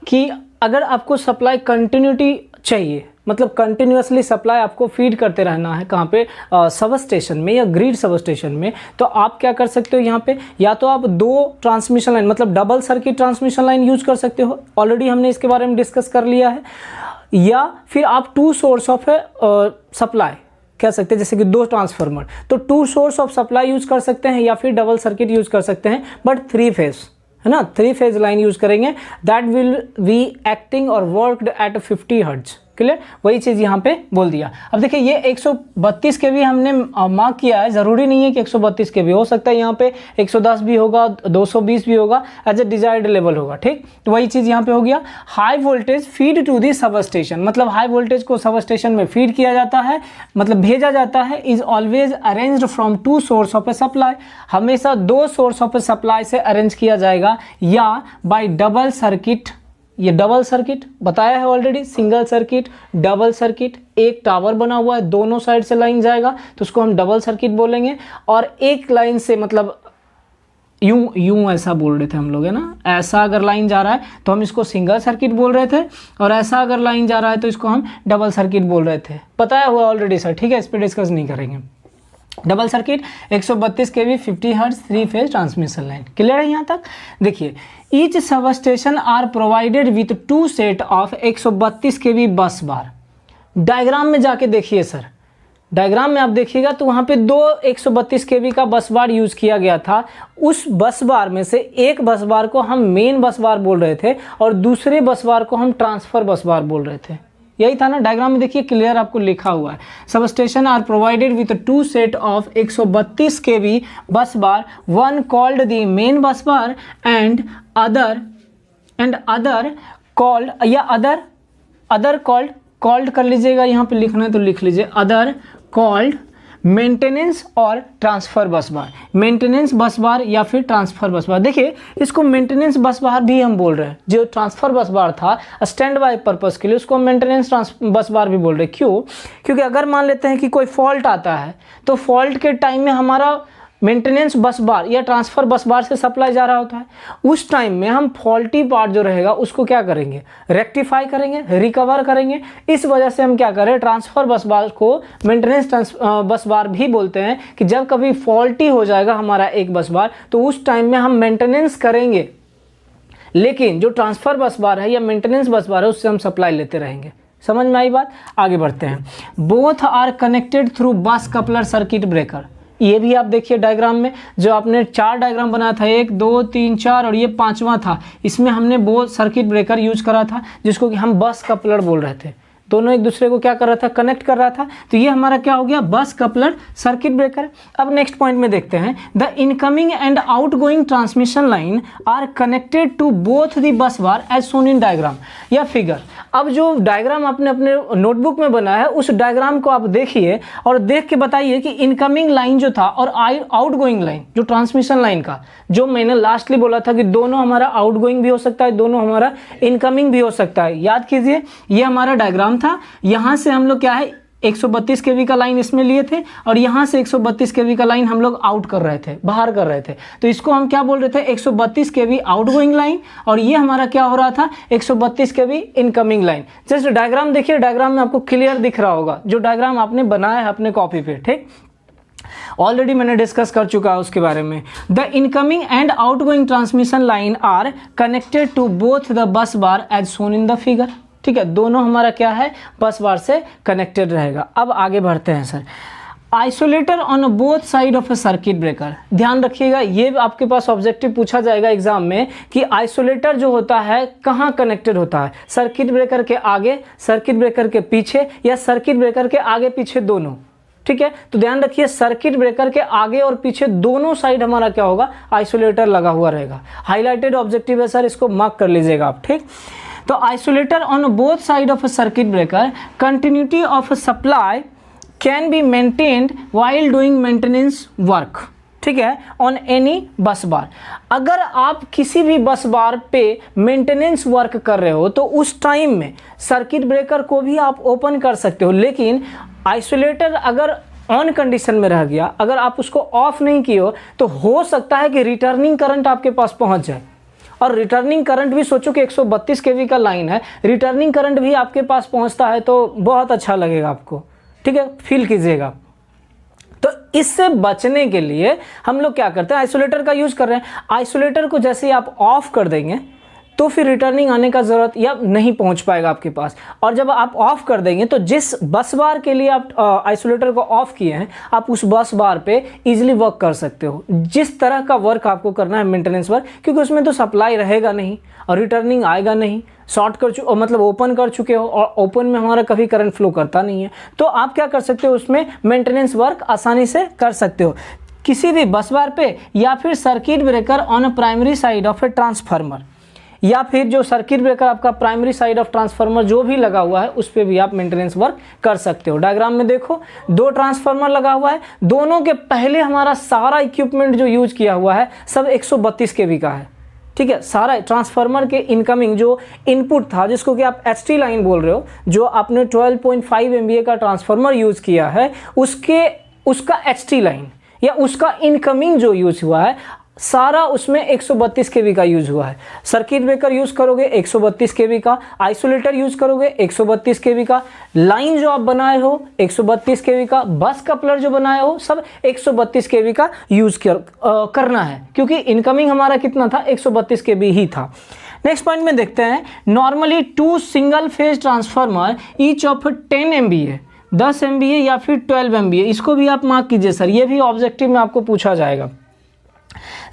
कि अगर आपको सप्लाई कंटिन्यूटी चाहिए, मतलब कंटिन्यूसली सप्लाई आपको फीड करते रहना है कहाँ पे, सब स्टेशन में या ग्रिड सब स्टेशन में, तो आप क्या कर सकते हो यहाँ पे, या तो आप दो ट्रांसमिशन लाइन मतलब double circuit transmission line use कर सकते हो, ऑलरेडी हमने इसके बारे में डिस्कस कर लिया है, या फिर आप टू सोर्स ऑफ सप्लाई कह सकते हैं, जैसे कि दो ट्रांसफार्मर, तो two source of supply use कर सकते हैं या फिर डबल सर्किट यूज कर सकते हैं, बट 3 फेज है ना, 3 फेज लाइन यूज करेंगे, दैट विल बी एक्टिंग और वर्कड एट 50 हर्ट्ज। क्लियर, वही चीज़ यहाँ पे बोल दिया। अब देखिए ये 132 के भी हमने मार्क किया है, ज़रूरी नहीं है कि 132 के भी, हो सकता है यहाँ पे 110 भी होगा, 220 भी होगा, एज ए डिजायर्ड लेवल होगा। ठीक, तो वही चीज़ यहाँ पे हो गया। High voltage feed to the substation, मतलब हाई वोल्टेज को सब स्टेशन में फीड किया जाता है, मतलब भेजा जाता है, is always arranged from two source of a supply, हमेशा दो सोर्स ऑफ ए सप्लाई से अरेंज किया जाएगा, या बाय डबल सर्किट, ये डबल सर्किट बताया है already, single circuit, double circuit, एक टावर बना हुआ है, दोनों साइड से लाइन जाएगा तो उसको हम डबल सर्किट बोलेंगे, और एक लाइन से मतलब यूं ऐसा बोल रहे थे हम लोग है ना, ऐसा अगर लाइन जा रहा है तो हम इसको सिंगल सर्किट बोल रहे थे, और ऐसा अगर लाइन जा रहा है तो इसको हम डबल सर्किट बोल रहे थे, बताया हुआ ऑलरेडी सर। ठीक है, इस पर डिस्कस नहीं करेंगे। Double circuit 132 kV 50 hertz 3 phase transmission line. Clear है यहाँ तक? देखिए, each substation are provided with 2 set of 132 kV bus bar. Diagram में जाके देखिए सर, डायग्राम में आप देखिएगा तो वहाँ पे दो 132 kV का बस बार यूज किया गया था। उस बस बार में से एक बस बार को हम मेन बस बार बोल रहे थे और दूसरे बस बार को हम ट्रांसफर बस बार बोल रहे थे। यही था ना, डायग्राम में देखिए क्लियर आपको लिखा हुआ है। Substation are provided with 2 set of 132 kV bus bar, one called the main bus bar and other called, या अदर कॉल्ड कर लीजिएगा, यहाँ पे लिखना है तो लिख लीजिए, अदर कॉल्ड मेंटेनेंस और ट्रांसफर बस बार, मेंटेनेंस बस बार या फिर ट्रांसफर बस बार। देखिए इसको मेंटेनेंस बस बार भी हम बोल रहे हैं, जो ट्रांसफर बस बार था स्टैंड बाय पर्पस के लिए, उसको हम मेंटेनेंस बस बार भी बोल रहे हैं। क्यों? क्योंकि अगर मान लेते हैं कि कोई फॉल्ट आता है तो फॉल्ट के टाइम में हमारा मेंटेनेंस बस बार या ट्रांसफर बस बार से सप्लाई जा रहा होता है, उस टाइम में हम फॉल्टी पार्ट जो रहेगा उसको क्या करेंगे, रेक्टिफाई करेंगे, रिकवर करेंगे। इस वजह से हम क्या करें, ट्रांसफर बस बार को मेंटेनेंस बस बार भी बोलते हैं, कि जब कभी फॉल्टी हो जाएगा हमारा एक बस बार तो उस टाइम में हम मेंटेनेंस करेंगे, लेकिन जो ट्रांसफर बस बार है या मेंटेनेंस बस बार है उससे हम सप्लाई लेते रहेंगे। समझ में आई बात? आगे बढ़ते हैं। बोथ आर कनेक्टेड थ्रू बस कपलर सर्किट ब्रेकर। ये भी आप देखिए डायग्राम में, जो आपने 4 डायग्राम बनाया था, 1 2 3 4 और ये 5वां था, इसमें हमने वो सर्किट ब्रेकर यूज करा था जिसको कि हम बस कपलर बोल रहे थे। दोनों एक दूसरे को क्या कर रहा था, कनेक्ट कर रहा था। तो ये हमारा क्या हो गया, बस कपलर सर्किट ब्रेकर। अब नेक्स्ट पॉइंट में देखते हैं, the incoming and outgoing transmission line are connected to both the bus bar as shown in diagram या फिगर। अब जो डायग्राम आपने अपने नोटबुक में बनाया है उस डायग्राम को आप देखिए और देख के बताइए कि इनकमिंग लाइन जो था और आउटगोइंग लाइन, जो ट्रांसमिशन लाइन का, जो मैंने लास्टली बोला था कि दोनों हमारा आउटगोइंग भी हो सकता है, दोनों हमारा इनकमिंग भी हो सकता है। याद कीजिए, ये हमारा डायग्राम था, यहाँ से हम लोग क्या है 132 kV का लाइन इसमें लिए थे और यहाँ से 132 kV का लाइन हम लोग आउट कर रहे थे, बाहर कर रहे थे। तो इसको हम क्या बोल रहे थे, 132 kV आउटगोइंग लाइन, और ये हमारा क्या हो रहा था, 132 kV incoming line. Just diagram देखिए, डायग्राम में आपको क्लियर दिख रहा होगा, जो डायग्राम आपने बनाया है अपने कॉपी पे। ठीक, ऑलरेडी मैंने डिस्कस कर चुका है उसके बारे में। The incoming and outgoing transmission line are connected to both the bus bar as shown in the figure. ठीक है, दोनों हमारा क्या है, बस बार से कनेक्टेड रहेगा। अब आगे बढ़ते हैं sir. Isolator on both side of A circuit breaker. ध्यान रखिएगा, ये आपके पास ऑब्जेक्टिव पूछा जाएगा एग्जाम में कि आइसोलेटर जो होता है कहाँ कनेक्टेड होता है, सर्किट ब्रेकर के आगे, सर्किट ब्रेकर के पीछे, या सर्किट ब्रेकर के आगे पीछे दोनों। ठीक है, तो ध्यान रखिए सर्किट ब्रेकर के आगे और पीछे दोनों साइड हमारा क्या होगा, आइसोलेटर लगा हुआ रहेगा। हाईलाइटेड ऑब्जेक्टिव है सर, इसको मार्क कर लीजिएगा आप। ठीक, तो isolator on both side of a circuit breaker, continuity of a supply can be maintained while doing maintenance work. ठीक है, ऑन एनी बस बार। अगर आप किसी भी बस बार पे मेंटेनेंस वर्क कर रहे हो तो उस टाइम में सर्किट ब्रेकर को भी आप ओपन कर सकते हो, लेकिन आइसोलेटर अगर ऑन कंडीशन में रह गया, अगर आप उसको ऑफ नहीं किए हो हो सकता है कि रिटर्निंग करंट आपके पास पहुंच जाए। और रिटर्निंग करंट भी सोचो कि 132 केवी का लाइन है, रिटर्निंग करंट भी आपके पास पहुंचता है तो बहुत अच्छा लगेगा आपको, ठीक है, फील कीजिएगा। तो इससे बचने के लिए हम लोग क्या करते हैं, आइसोलेटर का यूज कर रहे हैं। आइसोलेटर को जैसे ही आप ऑफ कर देंगे तो फिर रिटर्निंग आने का ज़रूरत या नहीं पहुंच पाएगा आपके पास। और जब आप ऑफ कर देंगे तो जिस बस बार के लिए आप आइसोलेटर को ऑफ किए हैं, आप उस बस बार पे इजीली वर्क कर सकते हो, जिस तरह का वर्क आपको करना है मेंटेनेंस वर्क, क्योंकि उसमें तो सप्लाई रहेगा नहीं और रिटर्निंग आएगा नहीं। शॉर्ट कर मतलब ओपन कर चुके हो और ओपन में हमारा कभी करंट फ्लो करता नहीं है, तो आप क्या कर सकते हो, उसमें मेंटेनेंस वर्क आसानी से कर सकते हो किसी भी बस बार पे, या फिर circuit breaker on a primary side of a transformer, या फिर जो सर्किट ब्रेकर आपका प्राइमरी साइड ऑफ ट्रांसफार्मर जो भी लगा हुआ है उस पर भी आप मेंटेनेंस वर्क कर सकते हो। डायग्राम में देखो, दो ट्रांसफार्मर लगा हुआ है, दोनों के पहले हमारा सारा इक्विपमेंट जो यूज किया हुआ है सब 132 केवी का है, ठीक है। सारा ट्रांसफार्मर के इनकमिंग जो इनपुट था, जिसको कि आप HT लाइन बोल रहे हो, जो आपने 12.5 MVA का ट्रांसफार्मर यूज किया है, उसका HT लाइन या उसका इनकमिंग जो यूज हुआ है सारा उसमें 132 केवी का यूज हुआ है। सर्किट ब्रेकर यूज करोगे 132 केवी का, आइसोलेटर यूज करोगे 132 केवी का, लाइन जो आप बनाए हो 132 केवी का, बस कपलर जो बनाए हो सब 132 केवी का यूज करना है, क्योंकि इनकमिंग हमारा कितना था, 132 केवी ही था। नेक्स्ट पॉइंट में देखते हैं, normally 2 single phase transformer each of 10 MVA, 10 MVA या फिर 12 MVA, इसको भी आप मार्क कीजिए सर, ये भी ऑब्जेक्टिव में आपको पूछा जाएगा।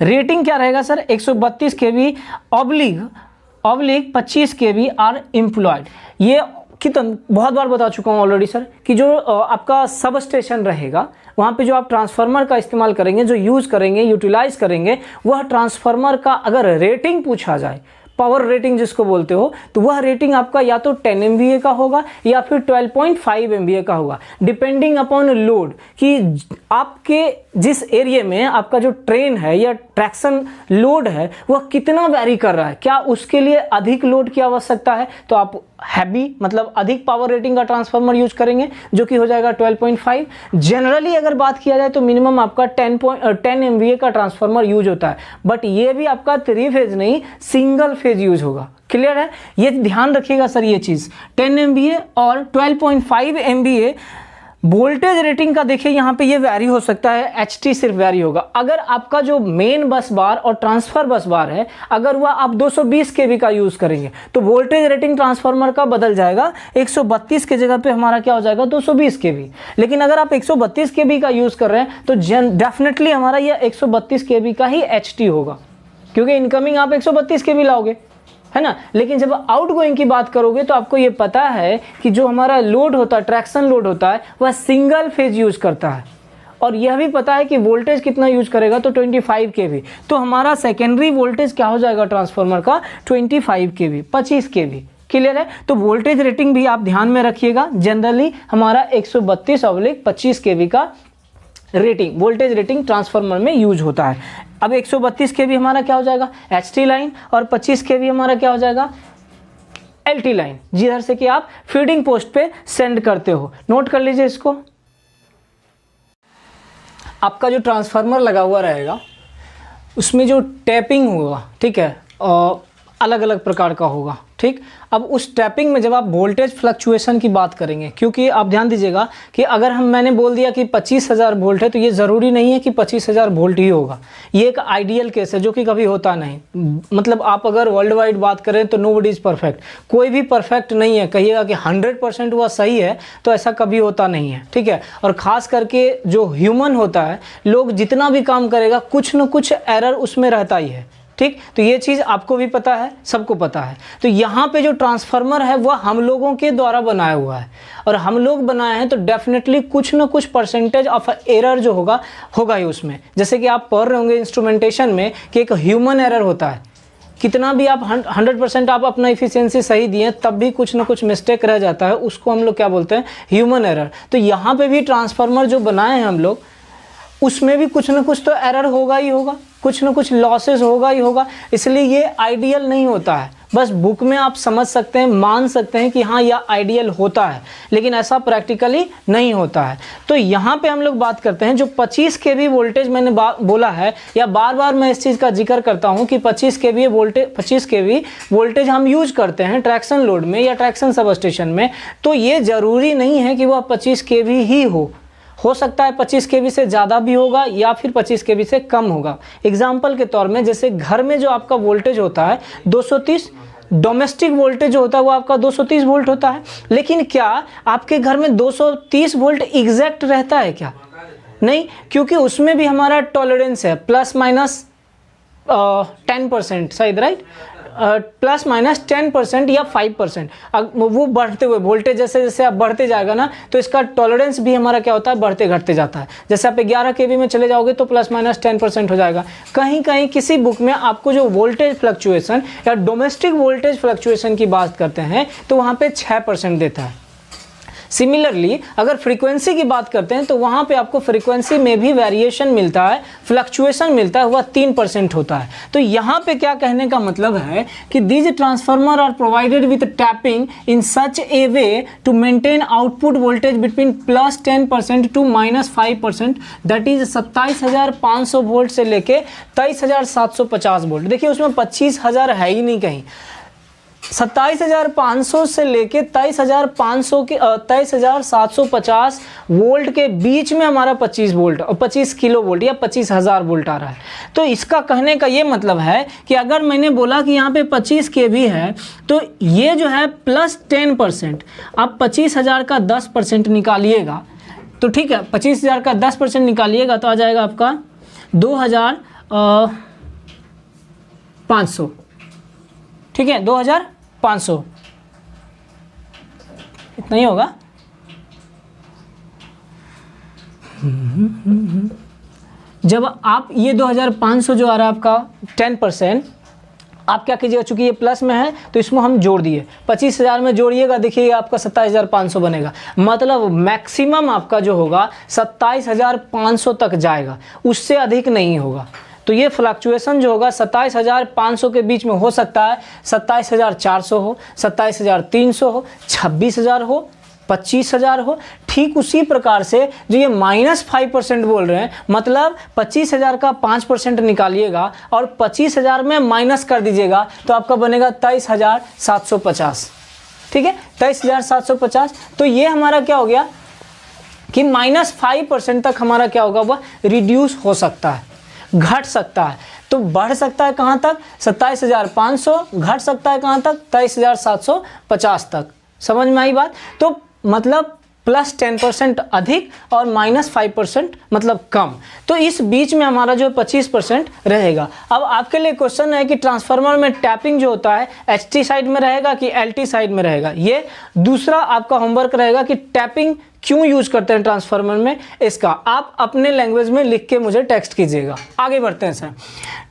रेटिंग क्या रहेगा sir, 132 kV oblique 25 kV are employed. ये कितना बहुत बार बता चुका हूँ ऑलरेडी सर, कि जो आपका सब स्टेशन रहेगा वहाँ पे जो आप ट्रांसफार्मर का इस्तेमाल करेंगे, जो यूज़ करेंगे, यूटिलाइज करेंगे, वह ट्रांसफार्मर का अगर रेटिंग पूछा जाए, पावर रेटिंग जिसको बोलते हो, तो वह रेटिंग आपका या तो 10 MVA का होगा या फिर 12.5 MVA का होगा, डिपेंडिंग अपॉन लोड, कि आपके जिस एरिया में आपका जो ट्रेन है या ट्रैक्शन लोड है वह कितना वैरी कर रहा है, क्या उसके लिए अधिक लोड की आवश्यकता है, तो आप हैवी मतलब अधिक पावर रेटिंग का ट्रांसफार्मर यूज करेंगे, जो कि हो जाएगा 12.5। जनरली अगर बात किया जाए तो मिनिमम आपका 10 MVA का ट्रांसफार्मर यूज होता है, बट ये भी आपका 3 फेज नहीं, सिंगल फेज यूज होगा। क्लियर है, ये ध्यान रखिएगा सर, ये चीज 10 MVA और 12.5 MVA वोल्टेज रेटिंग का देखिए यहाँ पे ये वैरी हो सकता है, HT सिर्फ वैरी होगा। अगर आपका जो मेन बस बार और ट्रांसफर बस बार है, अगर वह आप 220 केवी का यूज करेंगे तो वोल्टेज रेटिंग ट्रांसफार्मर का बदल जाएगा, 132 के जगह पे हमारा क्या हो जाएगा, 220 केवी। लेकिन अगर आप 132 केवी का यूज कर रहे हैं तो डेफिनेटली हमारा यह 132 केवी का ही HT होगा, क्योंकि इनकमिंग आप 132 केवी लाओगे, है ना। लेकिन जब आउट गोइंग की बात करोगे तो आपको ये पता है कि जो हमारा लोड होता है, ट्रैक्शन लोड होता है, वह सिंगल फेज यूज करता है, और यह भी पता है कि वोल्टेज कितना यूज करेगा, तो 25 केवी। तो हमारा सेकेंडरी वोल्टेज क्या हो जाएगा ट्रांसफार्मर का, 25 केवी, 25 केवी। क्लियर है, तो वोल्टेज रेटिंग भी आप ध्यान में रखिएगा। जनरली हमारा 132/25 केवी का रेटिंग, वोल्टेज रेटिंग ट्रांसफार्मर में यूज होता है। अब 132 केवी हमारा क्या हो जाएगा, HT लाइन, और 25 केवी हमारा क्या हो जाएगा, LT लाइन, जिधर से कि आप फीडिंग पोस्ट पे सेंड करते हो। नोट कर लीजिए इसको। आपका जो ट्रांसफार्मर लगा हुआ रहेगा उसमें जो टैपिंग होगा, ठीक है, अलग अलग प्रकार का होगा, ठीक। अब उस टैपिंग में जब आप वोल्टेज फ्लक्चुएशन की बात करेंगे, क्योंकि आप ध्यान दीजिएगा कि अगर मैंने बोल दिया कि 25,000 वोल्ट है तो ये ज़रूरी नहीं है कि 25,000 वोल्ट ही होगा। ये एक आइडियल केस है जो कि कभी होता नहीं। मतलब आप अगर वर्ल्ड वाइड बात करें तो नोबडी इज़ परफेक्ट, कोई भी परफेक्ट नहीं है। कहिएगा कि 100% वह सही है तो ऐसा कभी होता नहीं है, ठीक है। और ख़ास करके जो ह्यूमन होता है, लोग जितना भी काम करेगा कुछ न कुछ एरर उसमें रहता ही है, ठीक। तो ये चीज़ आपको भी पता है, सबको पता है। तो यहाँ पे जो ट्रांसफार्मर है वह हम लोगों के द्वारा बनाया हुआ है, और हम लोग बनाए हैं तो डेफिनेटली कुछ ना कुछ परसेंटेज ऑफ एरर जो होगा ही उसमें। जैसे कि आप पढ़ रहे होंगे इंस्ट्रूमेंटेशन में कि एक ह्यूमन एरर होता है, कितना भी आप 100% आप अपना इफिशियंसी सही दिए तब भी कुछ ना कुछ मिस्टेक रह जाता है, उसको हम लोग क्या बोलते हैं, ह्यूमन एरर। तो यहाँ पे भी ट्रांसफार्मर जो बनाए हैं हम लोग, उसमें भी कुछ ना कुछ तो एरर होगा ही होगा, कुछ ना कुछ लॉसेस होगा ही होगा, इसलिए ये आइडियल नहीं होता है। बस बुक में आप समझ सकते हैं, मान सकते हैं कि हाँ यह आइडियल होता है, लेकिन ऐसा प्रैक्टिकली नहीं होता है। तो यहाँ पे हम लोग बात करते हैं जो 25 kV वोल्टेज मैंने बोला है, या बार बार मैं इस चीज़ का जिक्र करता हूँ कि 25 kV वोल्टेज हम यूज करते हैं ट्रैक्शन लोड में या ट्रैक्शन सब स्टेशन में, तो ये ज़रूरी नहीं है कि वह 25 kV ही हो सकता है 25 kV से ज़्यादा भी होगा या फिर 25 kV से कम होगा। एग्जाम्पल के तौर में जैसे घर में जो आपका वोल्टेज होता है 230, डोमेस्टिक वोल्टेज जो होता है वो आपका 230 वोल्ट होता है, लेकिन क्या आपके घर में 230 वोल्ट एग्जैक्ट रहता है क्या? नहीं, क्योंकि उसमें भी हमारा टॉलरेंस है प्लस माइनस 10%, शायद राइट, प्लस माइनस 10% या 5%। वो बढ़ते हुए वोल्टेज जैसे जैसे आप बढ़ते जाएगा ना, तो इसका टॉलरेंस भी हमारा क्या होता है, बढ़ते घटते जाता है। जैसे आप 11 kV में चले जाओगे तो प्लस माइनस 10% हो जाएगा। कहीं कहीं किसी बुक में आपको जो वोल्टेज फ्लक्चुएशन या डोमेस्टिक वोल्टेज फ्लक्चुएशन की बात करते हैं तो वहाँ पे 6% देता है। सिमिलरली अगर फ्रीक्वेंसी की बात करते हैं तो वहाँ पे आपको फ्रीक्वेंसी में भी वेरिएशन मिलता है, फ्लक्चुएशन मिलता है, वह 3% होता है। तो यहाँ पे क्या कहने का मतलब है कि these transformer are provided with tapping in such a way to maintain output voltage between plus 10% to minus 5%, that is 27,500 volt से लेके 23,750 वोल्ट। देखिए उसमें 25,000 है ही नहीं कहीं। 27,500 से लेके 23,750 वोल्ट के बीच में हमारा 25 वोल्ट और 25 किलो वोल्ट या 25,000 वोल्ट आ रहा है। तो इसका कहने का ये मतलब है कि अगर मैंने बोला कि यहाँ पे 25 kV है तो ये जो है प्लस 10%, आप 25,000 का 10% निकालिएगा तो ठीक है, 25,000 का 10% निकालिएगा तो आ जाएगा आपका 2,500, ठीक है, 2,500, इतना ही होगा। जब आप ये 2,500 जो आ रहा है आपका 10%, आप क्या कीजिएगा, चूंकि ये प्लस में है तो इसमें हम जोड़ दिए, 25,000 में जोड़िएगा, देखिए आपका 27,500 बनेगा। मतलब मैक्सिमम आपका जो होगा 27,500 तक जाएगा, उससे अधिक नहीं होगा। तो ये फ्लक्चुएशन जो होगा 27,500 के बीच में हो सकता है, 27,400 हो, 27,300 हो, 26,000 हो, 25,000 हो। ठीक उसी प्रकार से जो ये -5% बोल रहे हैं, मतलब 25,000 का 5% निकालिएगा और 25,000 में माइनस कर दीजिएगा तो आपका बनेगा 23,750, ठीक है, 23,750। तो ये हमारा क्या हो गया कि -5% तक हमारा क्या होगा, वह रिड्यूस हो सकता है, घट सकता है। तो बढ़ सकता है कहाँ तक, 27,500, घट सकता है कहाँ तक, 23,750 तक। समझ में आई बात? तो मतलब प्लस 10% अधिक और -5% मतलब कम। तो इस बीच में हमारा जो 25% रहेगा। अब आपके लिए क्वेश्चन है कि ट्रांसफार्मर में टैपिंग जो होता है HT साइड में रहेगा कि LT साइड में रहेगा। ये दूसरा आपका होमवर्क रहेगा कि टैपिंग क्यों यूज करते हैं ट्रांसफार्मर में, इसका आप अपने लैंग्वेज में लिख के मुझे टेक्स्ट कीजिएगा। आगे बढ़ते हैं sir.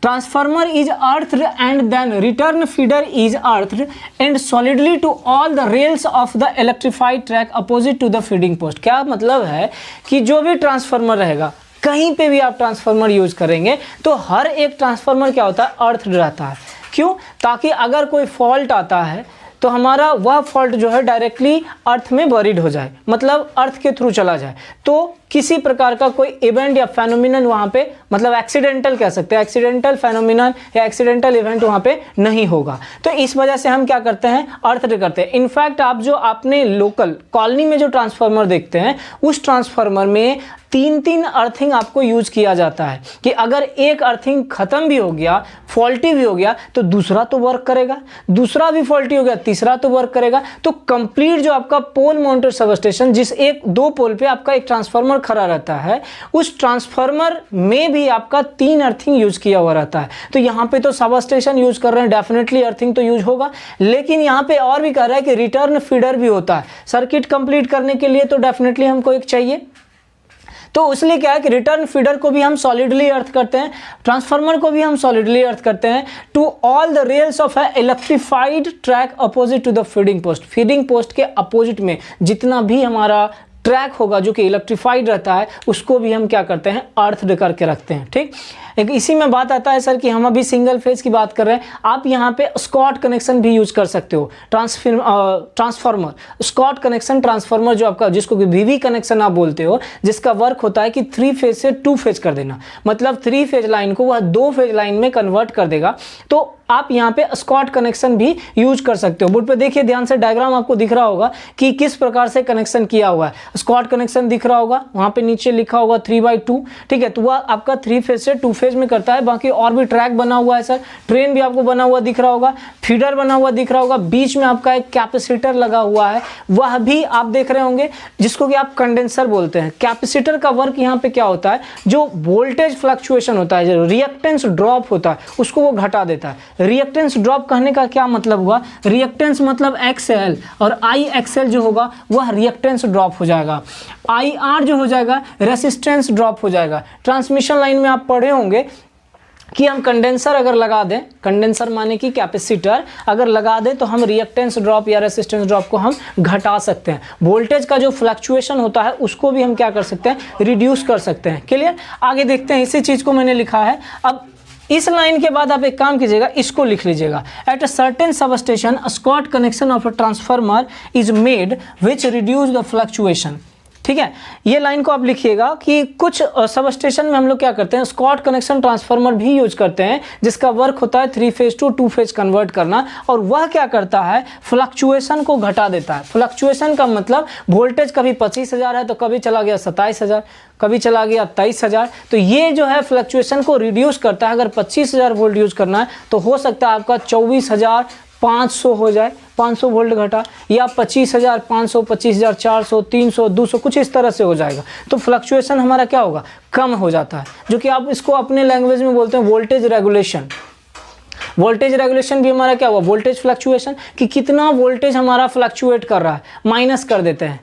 Transformer is earthed and then return feeder is earthed and solidly to all the rails of the electrified track opposite to the feeding post. क्या मतलब है कि जो भी ट्रांसफार्मर रहेगा, कहीं पे भी आप ट्रांसफार्मर यूज करेंगे तो हर एक ट्रांसफार्मर क्या होता है, अर्थड रहता है। क्यों? ताकि अगर कोई फॉल्ट आता है तो हमारा वह फॉल्ट जो है डायरेक्टली अर्थ में बरीड हो जाए, मतलब अर्थ के थ्रू चला जाए, तो किसी प्रकार का कोई इवेंट या फेनोमिनन वहाँ पे, मतलब एक्सीडेंटल कह सकते हैं, एक्सीडेंटल फेनोमिनन या एक्सीडेंटल इवेंट वहाँ पे नहीं होगा। तो इस वजह से हम क्या करते हैं, अर्थड करते हैं। इनफैक्ट आप जो अपने लोकल कॉलोनी में जो ट्रांसफार्मर देखते हैं, उस ट्रांसफार्मर में 3 अर्थिंग आपको यूज किया जाता है कि अगर एक अर्थिंग खत्म भी हो गया, फॉल्टी भी हो गया, तो दूसरा तो वर्क करेगा, दूसरा भी फॉल्टी हो गया, तीसरा तो वर्क करेगा। तो कंप्लीट जो आपका पोल माउंटेड सब स्टेशन, जिस 1-2 पोल पे आपका एक ट्रांसफार्मर खड़ा रहता है, उस ट्रांसफार्मर में भी आपका 3 अर्थिंग यूज किया हुआ रहता है। तो यहाँ पे तो सब स्टेशन यूज कर रहे हैं, डेफिनेटली अर्थिंग तो यूज होगा, लेकिन यहाँ पे और भी कह रहा है कि रिटर्न फीडर भी होता है। सर्किट कंप्लीट करने के लिए तो डेफिनेटली हमको एक चाहिए, तो इसलिए क्या है कि रिटर्न फीडर को भी हम सॉलिडली अर्थ करते हैं, ट्रांसफार्मर को भी हम सॉलिडली अर्थ करते हैं to all the rails of a electrified track opposite to the feeding post. Feeding post के अपोजिट में जितना भी हमारा ट्रैक होगा जो कि इलेक्ट्रीफाइड रहता है, उसको भी हम क्या करते हैं, अर्थ करके रखते हैं। ठीक, एक इसी में बात आता है सर कि हम अभी सिंगल फेज की बात कर रहे हैं, आप यहाँ पे स्कॉट कनेक्शन भी यूज कर सकते हो। ट्रांसफार्मर, स्कॉट कनेक्शन ट्रांसफार्मर जो आपका, जिसको कि वीवी कनेक्शन आप बोलते हो, जिसका वर्क होता है कि 3 फेज से 2 फेज कर देना, मतलब 3 फेज लाइन को वह 2 फेज लाइन में कन्वर्ट कर देगा। तो आप यहाँ पे स्कॉट कनेक्शन भी यूज कर सकते हो। बोर्ड पे देखिए ध्यान से, डायग्राम आपको दिख रहा होगा कि किस प्रकार से कनेक्शन किया हुआ है। स्कॉट कनेक्शन दिख रहा होगा, वहाँ पे नीचे लिखा होगा 3/2। ठीक है, तो वह आपका 3 फेज से 2 फेज में करता है। बाकी और भी ट्रैक बना हुआ है सर, ट्रेन भी आपको बना हुआ दिख रहा होगा, फीडर बना हुआ दिख रहा होगा, बीच में आपका एक कैपेसिटर लगा हुआ है, वह भी आप देख रहे होंगे, जिसको कि आप कंडेंसर बोलते हैं। कैपेसिटर का वर्क यहाँ पे क्या होता है, जो वोल्टेज फ्लक्चुएशन होता है, जो रिएक्टेंस ड्रॉप होता है, उसको वो घटा देता है। रिएक्टेंस ड्रॉप कहने का क्या मतलब हुआ, रिएक्टेंस मतलब XL और IXL जो होगा वह रिएक्टेंस ड्रॉप हो जाएगा, IR जो हो जाएगा रेसिस्टेंस ड्रॉप हो जाएगा। ट्रांसमिशन लाइन में आप पढ़े होंगे कि हम कंडेंसर अगर लगा दें, कंडेंसर माने कि कैपेसिटर अगर लगा दें, तो हम रिएक्टेंस ड्रॉप या रेसिस्टेंस ड्रॉप को हम घटा सकते हैं। वोल्टेज का जो फ्लक्चुएशन होता है उसको भी हम क्या कर सकते हैं, रिड्यूस कर सकते हैं। क्लियर, आगे देखते हैं, इसी चीज़ को मैंने लिखा है। अब इस लाइन के बाद आप एक काम कीजिएगा, इसको लिख लीजिएगा, at a certain substation a Scott connection of a transformer is made which reduce the fluctuation. ठीक है, ये लाइन को आप लिखिएगा कि कुछ सब स्टेशन में हम लोग क्या करते हैं, स्कॉट कनेक्शन ट्रांसफार्मर भी यूज करते हैं, जिसका वर्क होता है 3 फेज टू 2 फेज कन्वर्ट करना, और वह क्या करता है, फ्लक्चुएशन को घटा देता है। फ्लक्चुएशन का मतलब वोल्टेज कभी 25,000 है तो कभी चला गया 27,000, कभी चला गया 23,000, तो ये जो है फ्लक्चुएशन को रिड्यूस करता है। अगर 25,000 वोल्ट यूज करना है तो हो सकता है आपका 24,500 हो जाए, 500 वोल्ट घटा, या 25,500, 25,400, 300, 200, कुछ इस तरह से हो जाएगा। तो फ्लक्चुएशन हमारा क्या होगा, कम हो जाता है, जो कि आप इसको अपने लैंग्वेज में बोलते हैं वोल्टेज रेगुलेशन। वोल्टेज रेगुलेशन भी हमारा क्या हुआ, वोल्टेज फ्लक्चुएशन, कि कितना वोल्टेज हमारा फ्लक्चुएट कर रहा है, माइनस कर देते हैं,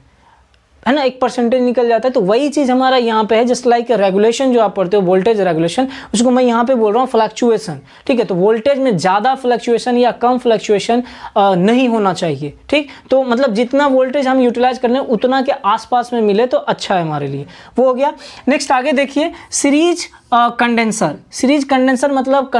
है ना, एक परसेंटेज निकल जाता है। तो वही चीज़ हमारा यहाँ पे है, जस्ट लाइक रेगुलेशन जो आप पढ़ते हो वोल्टेज रेगुलेशन, उसको मैं यहाँ पे बोल रहा हूँ फ्लक्चुएशन। ठीक है, तो वोल्टेज में ज़्यादा फ्लक्चुएशन या कम फ्लक्चुएशन नहीं होना चाहिए। ठीक, तो मतलब जितना वोल्टेज हम यूटिलाइज करने उतना के आसपास में मिले तो अच्छा है हमारे लिए, वो हो गया। नेक्स्ट आगे देखिए, सीरीज कंडेंसर। सीरीज कंडेंसर मतलब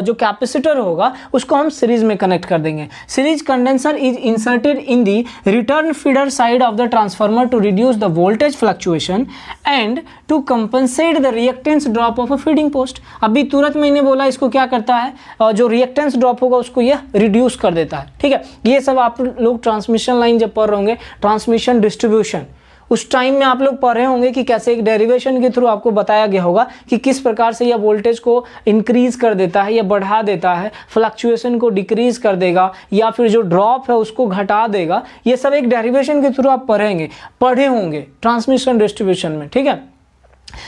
जो कैपेसिटर होगा उसको हम सीरीज में कनेक्ट कर देंगे। Series condenser is inserted in the return feeder side of the transformer to reduce the voltage fluctuation and to compensate the reactance drop of a feeding post. अभी तुरंत मैंने बोला इसको क्या करता है, जो रिएक्टेंस ड्रॉप होगा उसको यह रिड्यूस कर देता है। ठीक है, ये सब आप लोग ट्रांसमिशन लाइन जब पढ़ रहे होंगे, ट्रांसमिशन डिस्ट्रीब्यूशन, उस टाइम में आप लोग पढ़ रहे होंगे कि कैसे एक डेरिवेशन के थ्रू आपको बताया गया होगा कि किस प्रकार से यह वोल्टेज को इंक्रीज कर देता है या बढ़ा देता है, फ्लक्चुएशन को डिक्रीज कर देगा, या फिर जो ड्रॉप है उसको घटा देगा। ये सब एक डेरिवेशन के थ्रू आप पढ़े होंगे ट्रांसमिशन डिस्ट्रीब्यूशन में। ठीक है,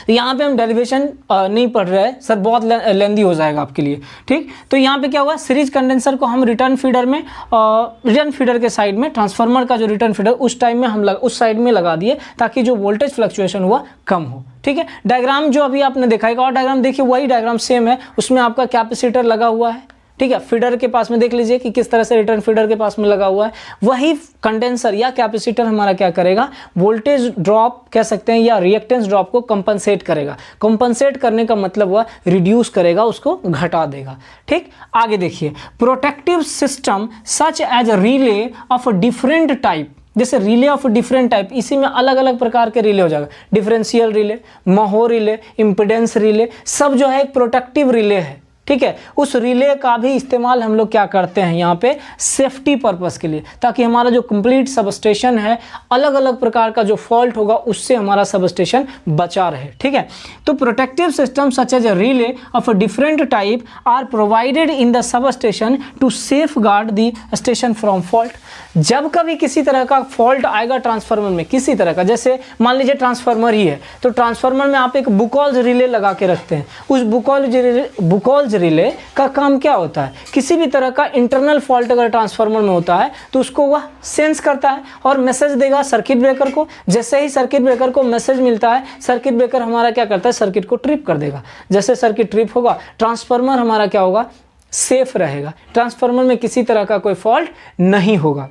यहाँ पे हम डेरिवेशन नहीं पढ़ रहे हैं सर, बहुत लेंदी हो जाएगा आपके लिए। ठीक, तो यहाँ पे क्या हुआ, सीरीज कंडेंसर को हम रिटर्न फीडर में, रिटर्न फीडर के साइड में, ट्रांसफार्मर का जो रिटर्न फीडर उस टाइम में हम उस साइड में लगा दिए ताकि जो वोल्टेज फ्लक्चुएशन हुआ कम हो। ठीक है, डायग्राम जो अभी आपने देखा, एक और डायग्राम देखिए, वही डायग्राम सेम है, उसमें आपका कैपेसिटर लगा हुआ है। ठीक है, फीडर के पास में देख लीजिए कि किस तरह से रिटर्न फीडर के पास में लगा हुआ है। वही कंडेंसर या कैपेसिटर हमारा क्या करेगा, वोल्टेज ड्रॉप कह सकते हैं या रिएक्टेंस ड्रॉप को कंपनसेट करेगा। कंपनसेट करने का मतलब हुआ रिड्यूस करेगा, उसको घटा देगा। ठीक, आगे देखिए, protective system such as relay of different type, जैसे रिले ऑफ डिफरेंट टाइप, इसी में अलग अलग प्रकार के रिले हो जाएगा, differential relay, mho relay, impedance relay, सब जो है एक प्रोटेक्टिव रिले है। ठीक है, उस रिले का भी इस्तेमाल हम लोग क्या करते हैं यहाँ पे, सेफ्टी पर्पस के लिए, ताकि हमारा जो कंप्लीट सबस्टेशन है, अलग अलग प्रकार का जो फॉल्ट होगा उससे हमारा सबस्टेशन बचा रहे। ठीक है, तो protective system such as a relay of a different type are provided in the substation to safeguard the station from fault. जब कभी किसी तरह का फॉल्ट आएगा ट्रांसफार्मर में, किसी तरह का, जैसे मान लीजिए ट्रांसफार्मर ही है, तो ट्रांसफार्मर में आप एक बुकॉल्स रिले लगा के रखते हैं। उस बुकॉल्स रिले का काम क्या होता है, किसी भी तरह का इंटरनल फॉल्ट अगर ट्रांसफार्मर में होता है तो उसको वह सेंस करता है और मैसेज देगा सर्किट ब्रेकर को। जैसे ही सर्किट ब्रेकर को मैसेज मिलता है, सर्किट ब्रेकर हमारा क्या करता है, सर्किट को ट्रिप कर देगा। जैसे सर्किट ट्रिप होगा, ट्रांसफार्मर हमारा क्या होगा, सेफ रहेगा, ट्रांसफार्मर में किसी तरह का कोई फॉल्ट नहीं होगा।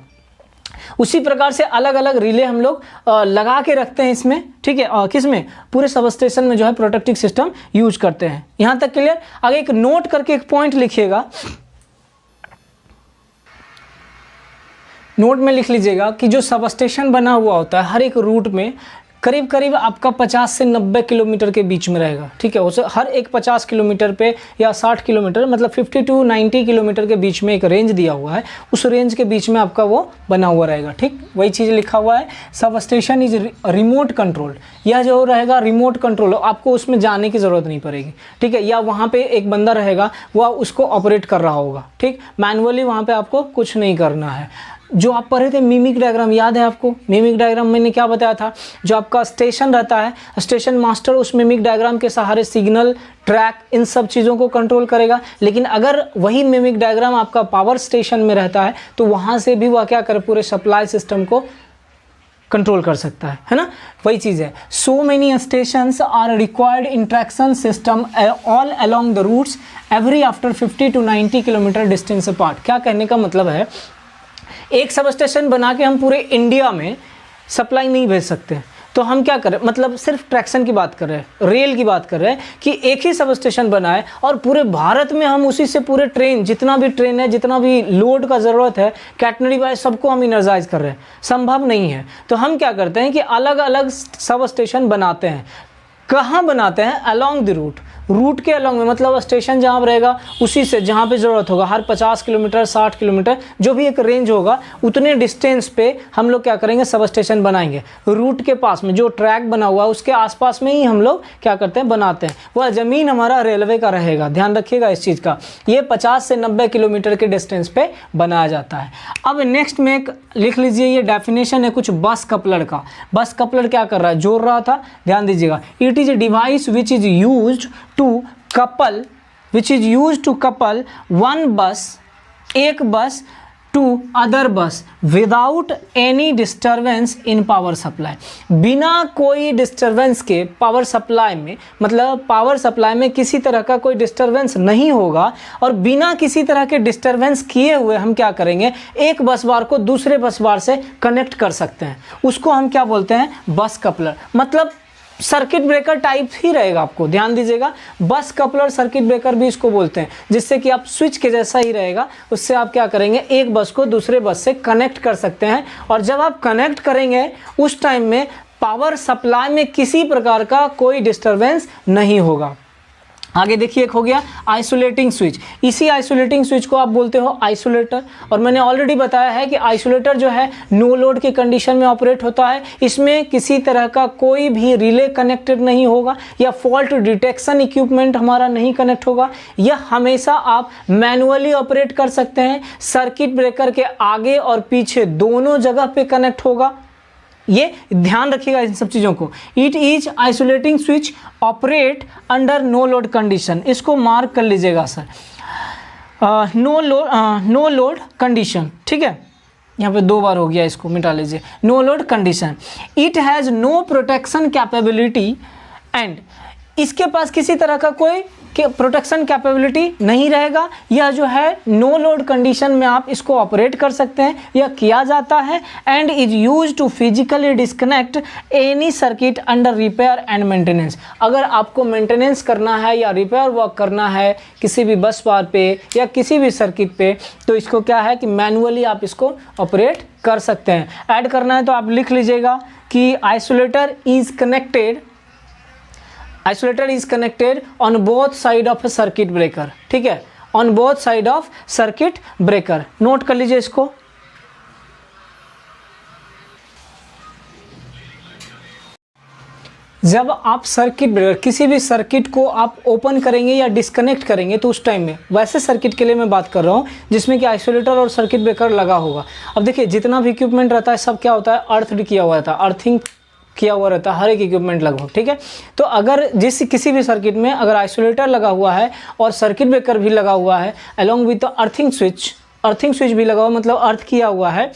उसी प्रकार से अलग अलग रिले हम लोग लगा के रखते हैं इसमें, ठीक है, किसमें, पूरे सब स्टेशन में जो है प्रोटेक्टिव सिस्टम यूज करते हैं। यहां तक क्लियर। आगे एक नोट करके एक पॉइंट लिखिएगा, नोट में लिख लीजिएगा कि जो सब स्टेशन बना हुआ होता है हर एक रूट में करीब करीब आपका 50 से 90 किलोमीटर के बीच में रहेगा, ठीक है। उसे हर एक 50 किलोमीटर पे या 60 किलोमीटर, मतलब 50 टू 90 किलोमीटर के बीच में एक रेंज दिया हुआ है, उस रेंज के बीच में आपका वो बना हुआ रहेगा, ठीक। वही चीज़ लिखा हुआ है, sub station is remote control. यह जो रहेगा रिमोट कंट्रोल, आपको उसमें जाने की ज़रूरत नहीं पड़ेगी, ठीक है। या वहाँ पर एक बंदा रहेगा, वह उसको ऑपरेट कर रहा होगा, ठीक। मैनुअली वहाँ पर आपको कुछ नहीं करना है। जो आप पढ़े थे मिमिक डायग्राम, याद है आपको? मिमिक डायग्राम मैंने क्या बताया था, जो आपका स्टेशन रहता है, स्टेशन मास्टर उस मिमिक डायग्राम के सहारे सिग्नल, ट्रैक, इन सब चीज़ों को कंट्रोल करेगा। लेकिन अगर वही मिमिक डायग्राम आपका पावर स्टेशन में रहता है तो वहाँ से भी वह क्या करे, पूरे सप्लाई सिस्टम को कंट्रोल कर सकता है ना। वही चीज़ है, so many stations are required in traction system all along the routes every after 50 to 90 kilometre distance apart. क्या कहने का मतलब है, एक सब स्टेशन बना के हम पूरे इंडिया में सप्लाई नहीं भेज सकते, तो हम क्या करें, मतलब सिर्फ ट्रैक्शन की बात कर रहे हैं, रेल की बात कर रहे हैं कि एक ही सब स्टेशन बनाए और पूरे भारत में हम उसी से पूरे ट्रेन, जितना भी ट्रेन है, जितना भी लोड का ज़रूरत है, कैटनरी वाइज सबको हम इनर्जाइज कर रहे हैं, संभव नहीं है। तो हम क्या करते हैं कि अलग अलग सब स्टेशन बनाते हैं। कहाँ बनाते हैं? अलॉन्ग द रूट के अलॉन्ग में, मतलब स्टेशन जहाँ रहेगा उसी से जहाँ पे ज़रूरत होगा, हर 50 किलोमीटर 60 किलोमीटर जो भी एक रेंज होगा उतने डिस्टेंस पे हम लोग क्या करेंगे, सब स्टेशन बनाएंगे। रूट के पास में जो ट्रैक बना हुआ है उसके आसपास में ही हम लोग क्या करते हैं, बनाते हैं। वह ज़मीन हमारा रेलवे का रहेगा, ध्यान रखिएगा इस चीज़ का। ये 50 से 90 किलोमीटर के डिस्टेंस पे बनाया जाता है। अब नेक्स्ट में एक लिख लीजिए, ये डेफिनेशन है कुछ बस कपलर का। बस कपलर क्या कर रहा है, जोड़ रहा था, ध्यान दीजिएगा। It is a device which is used to couple, which is used to couple one bus, एक बस to other bus without any disturbance in power supply। बिना कोई डिस्टरबेंस के पावर सप्लाई में, मतलब पावर सप्लाई में किसी तरह का कोई डिस्टरबेंस नहीं होगा, और बिना किसी तरह के डिस्टरबेंस किए हुए हम क्या करेंगे, एक बस बार को दूसरे बस बार से कनेक्ट कर सकते हैं। उसको हम क्या बोलते हैं, बस कपलर। मतलब सर्किट ब्रेकर टाइप ही रहेगा, आपको ध्यान दीजिएगा। बस कपलर सर्किट ब्रेकर भी इसको बोलते हैं, जिससे कि आप स्विच के जैसा ही रहेगा। उससे आप क्या करेंगे, एक बस को दूसरे बस से कनेक्ट कर सकते हैं, और जब आप कनेक्ट करेंगे उस टाइम में पावर सप्लाई में किसी प्रकार का कोई डिस्टरबेंस नहीं होगा। आगे देखिए, एक हो गया आइसोलेटिंग स्विच। इसी आइसोलेटिंग स्विच को आप बोलते हो आइसोलेटर, और मैंने ऑलरेडी बताया है कि आइसोलेटर जो है नो लोड के कंडीशन में ऑपरेट होता है। इसमें किसी तरह का कोई भी रिले कनेक्टेड नहीं होगा, या फॉल्ट डिटेक्शन इक्विपमेंट हमारा नहीं कनेक्ट होगा। यह हमेशा आप मैनुअली ऑपरेट कर सकते हैं। सर्किट ब्रेकर के आगे और पीछे दोनों जगह पे कनेक्ट होगा, ये ध्यान रखिएगा इन सब चीज़ों को। It is isolating switch operate under no load condition, इसको मार्क कर लीजिएगा सर, नो लोड कंडीशन, ठीक है। यहाँ पे 2 बार हो गया, इसको मिटा लीजिए, no load condition. It has no protection capability and, इसके पास किसी तरह का कोई प्रोटेक्शन कैपेबिलिटी नहीं रहेगा। यह जो है नो लोड कंडीशन में आप इसको ऑपरेट कर सकते हैं, यह किया जाता है। And is use to physically disconnect any circuit under repair and maintenance. अगर आपको मेंटेनेंस करना है या रिपेयर वर्क करना है किसी भी बस बार पे या किसी भी सर्किट पे, तो इसको क्या है कि मैनुअली आप इसको ऑपरेट कर सकते हैं। ऐड करना है तो आप लिख लीजिएगा कि isolator is connected on both side of A circuit breaker, ठीक है, on both side of circuit breaker. Note कर लीजिए इसको। जब आप सर्किट ब्रेकर, किसी भी सर्किट को आप ओपन करेंगे या डिस्कनेक्ट करेंगे तो उस टाइम में, वैसे सर्किट के लिए मैं बात कर रहा हूँ जिसमें कि आइसोलेटर और सर्किट ब्रेकर लगा होगा। अब देखिए, जितना भी इक्विपमेंट रहता है सब क्या होता है, अर्थड किया हुआ रहता है, अर्थिंग किया हुआ रहता है हर एक इक्विपमेंट लगभग, ठीक है। तो अगर किसी भी सर्किट में अगर आइसोलेटर लगा हुआ है और सर्किट ब्रेकर भी लगा हुआ है, along with the earthing switch भी लगा हुआ, मतलब अर्थ किया हुआ है,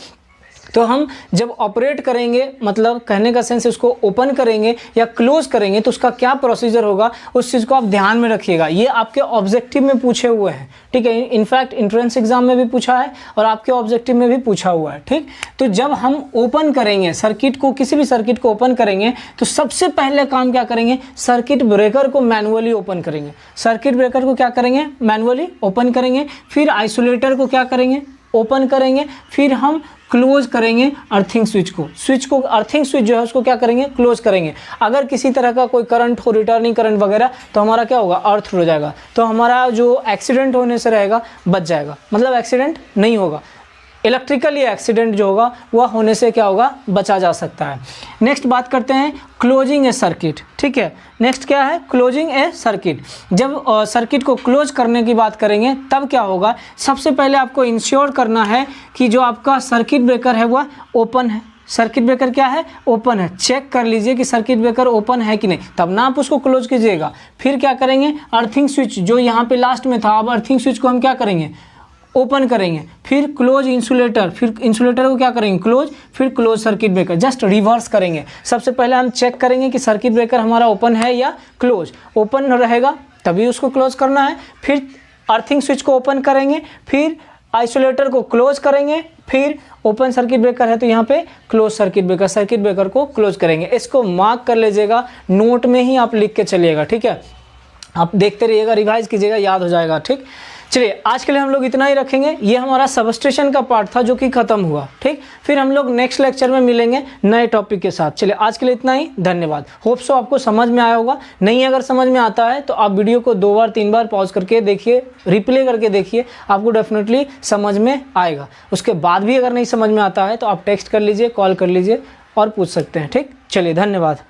तो हम जब ऑपरेट करेंगे, मतलब कहने का सेंस उसको ओपन करेंगे या क्लोज करेंगे तो उसका क्या प्रोसीजर होगा, उस चीज़ को आप ध्यान में रखिएगा। ये आपके ऑब्जेक्टिव में पूछे हुए हैं, ठीक है। इनफैक्ट एंट्रेंस एग्जाम में भी पूछा है और आपके ऑब्जेक्टिव में भी पूछा हुआ है, ठीक। तो जब हम ओपन करेंगे सर्किट को, किसी भी सर्किट को ओपन करेंगे तो सबसे पहले काम क्या करेंगे, सर्किट ब्रेकर को मैनुअली ओपन करेंगे। सर्किट ब्रेकर को क्या करेंगे, मैनुअली ओपन करेंगे। फिर आइसोलेटर को क्या करेंगे, ओपन करेंगे। फिर हम क्लोज करेंगे अर्थिंग स्विच को अर्थिंग स्विच जो है उसको क्या करेंगे, क्लोज करेंगे। अगर किसी तरह का कोई करंट हो, रिटर्निंग करंट वगैरह, तो हमारा क्या होगा, अर्थ हो जाएगा। तो हमारा जो एक्सीडेंट होने से रहेगा बच जाएगा, मतलब एक्सीडेंट नहीं होगा। इलेक्ट्रिकली एक्सीडेंट जो होगा वह होने से क्या होगा, बचा जा सकता है। नेक्स्ट बात करते हैं क्लोजिंग ए सर्किट, ठीक है। नेक्स्ट क्या है, क्लोजिंग ए सर्किट। जब सर्किट को क्लोज करने की बात करेंगे तब क्या होगा, सबसे पहले आपको इंश्योर करना है कि जो आपका सर्किट ब्रेकर है वह ओपन है। सर्किट ब्रेकर क्या है, ओपन है। चेक कर लीजिए कि सर्किट ब्रेकर ओपन है कि नहीं, तब ना आप उसको क्लोज कीजिएगा। फिर क्या करेंगे, अर्थिंग स्विच जो यहाँ पे लास्ट में था, अब अर्थिंग स्विच को हम क्या करेंगे, ओपन करेंगे। फिर क्लोज इंसुलेटर, फिर इंसुलेटर को क्या करेंगे, क्लोज। फिर close circuit breaker, just reverse करेंगे। सबसे पहले हम चेक करेंगे कि सर्किट ब्रेकर हमारा ओपन है या क्लोज। ओपन रहेगा तभी उसको क्लोज करना है। फिर अर्थिंग स्विच को ओपन करेंगे, फिर आइसोलेटर को क्लोज करेंगे, फिर ओपन सर्किट ब्रेकर है तो यहाँ पे क्लोज सर्किट ब्रेकर को क्लोज करेंगे। इसको मार्क कर लीजिएगा, नोट में ही आप लिख के चलिएगा, ठीक है। आप देखते रहिएगा, रिवाइज कीजिएगा, याद हो जाएगा, ठीक। चलिए आज के लिए हम लोग इतना ही रखेंगे। ये हमारा सबस्टेशन का पार्ट था जो कि खत्म हुआ, ठीक। फिर हम लोग नेक्स्ट लेक्चर में मिलेंगे नए टॉपिक के साथ। चलिए आज के लिए इतना ही, धन्यवाद। होप सो आपको समझ में आया होगा। नहीं अगर समझ में आता है तो आप वीडियो को 2 बार 3 बार पॉज करके देखिए, रिप्ले करके देखिए, आपको डेफिनेटली समझ में आएगा। उसके बाद भी अगर नहीं समझ में आता है तो आप टेक्स्ट कर लीजिए, कॉल कर लीजिए और पूछ सकते हैं, ठीक। चलिए धन्यवाद।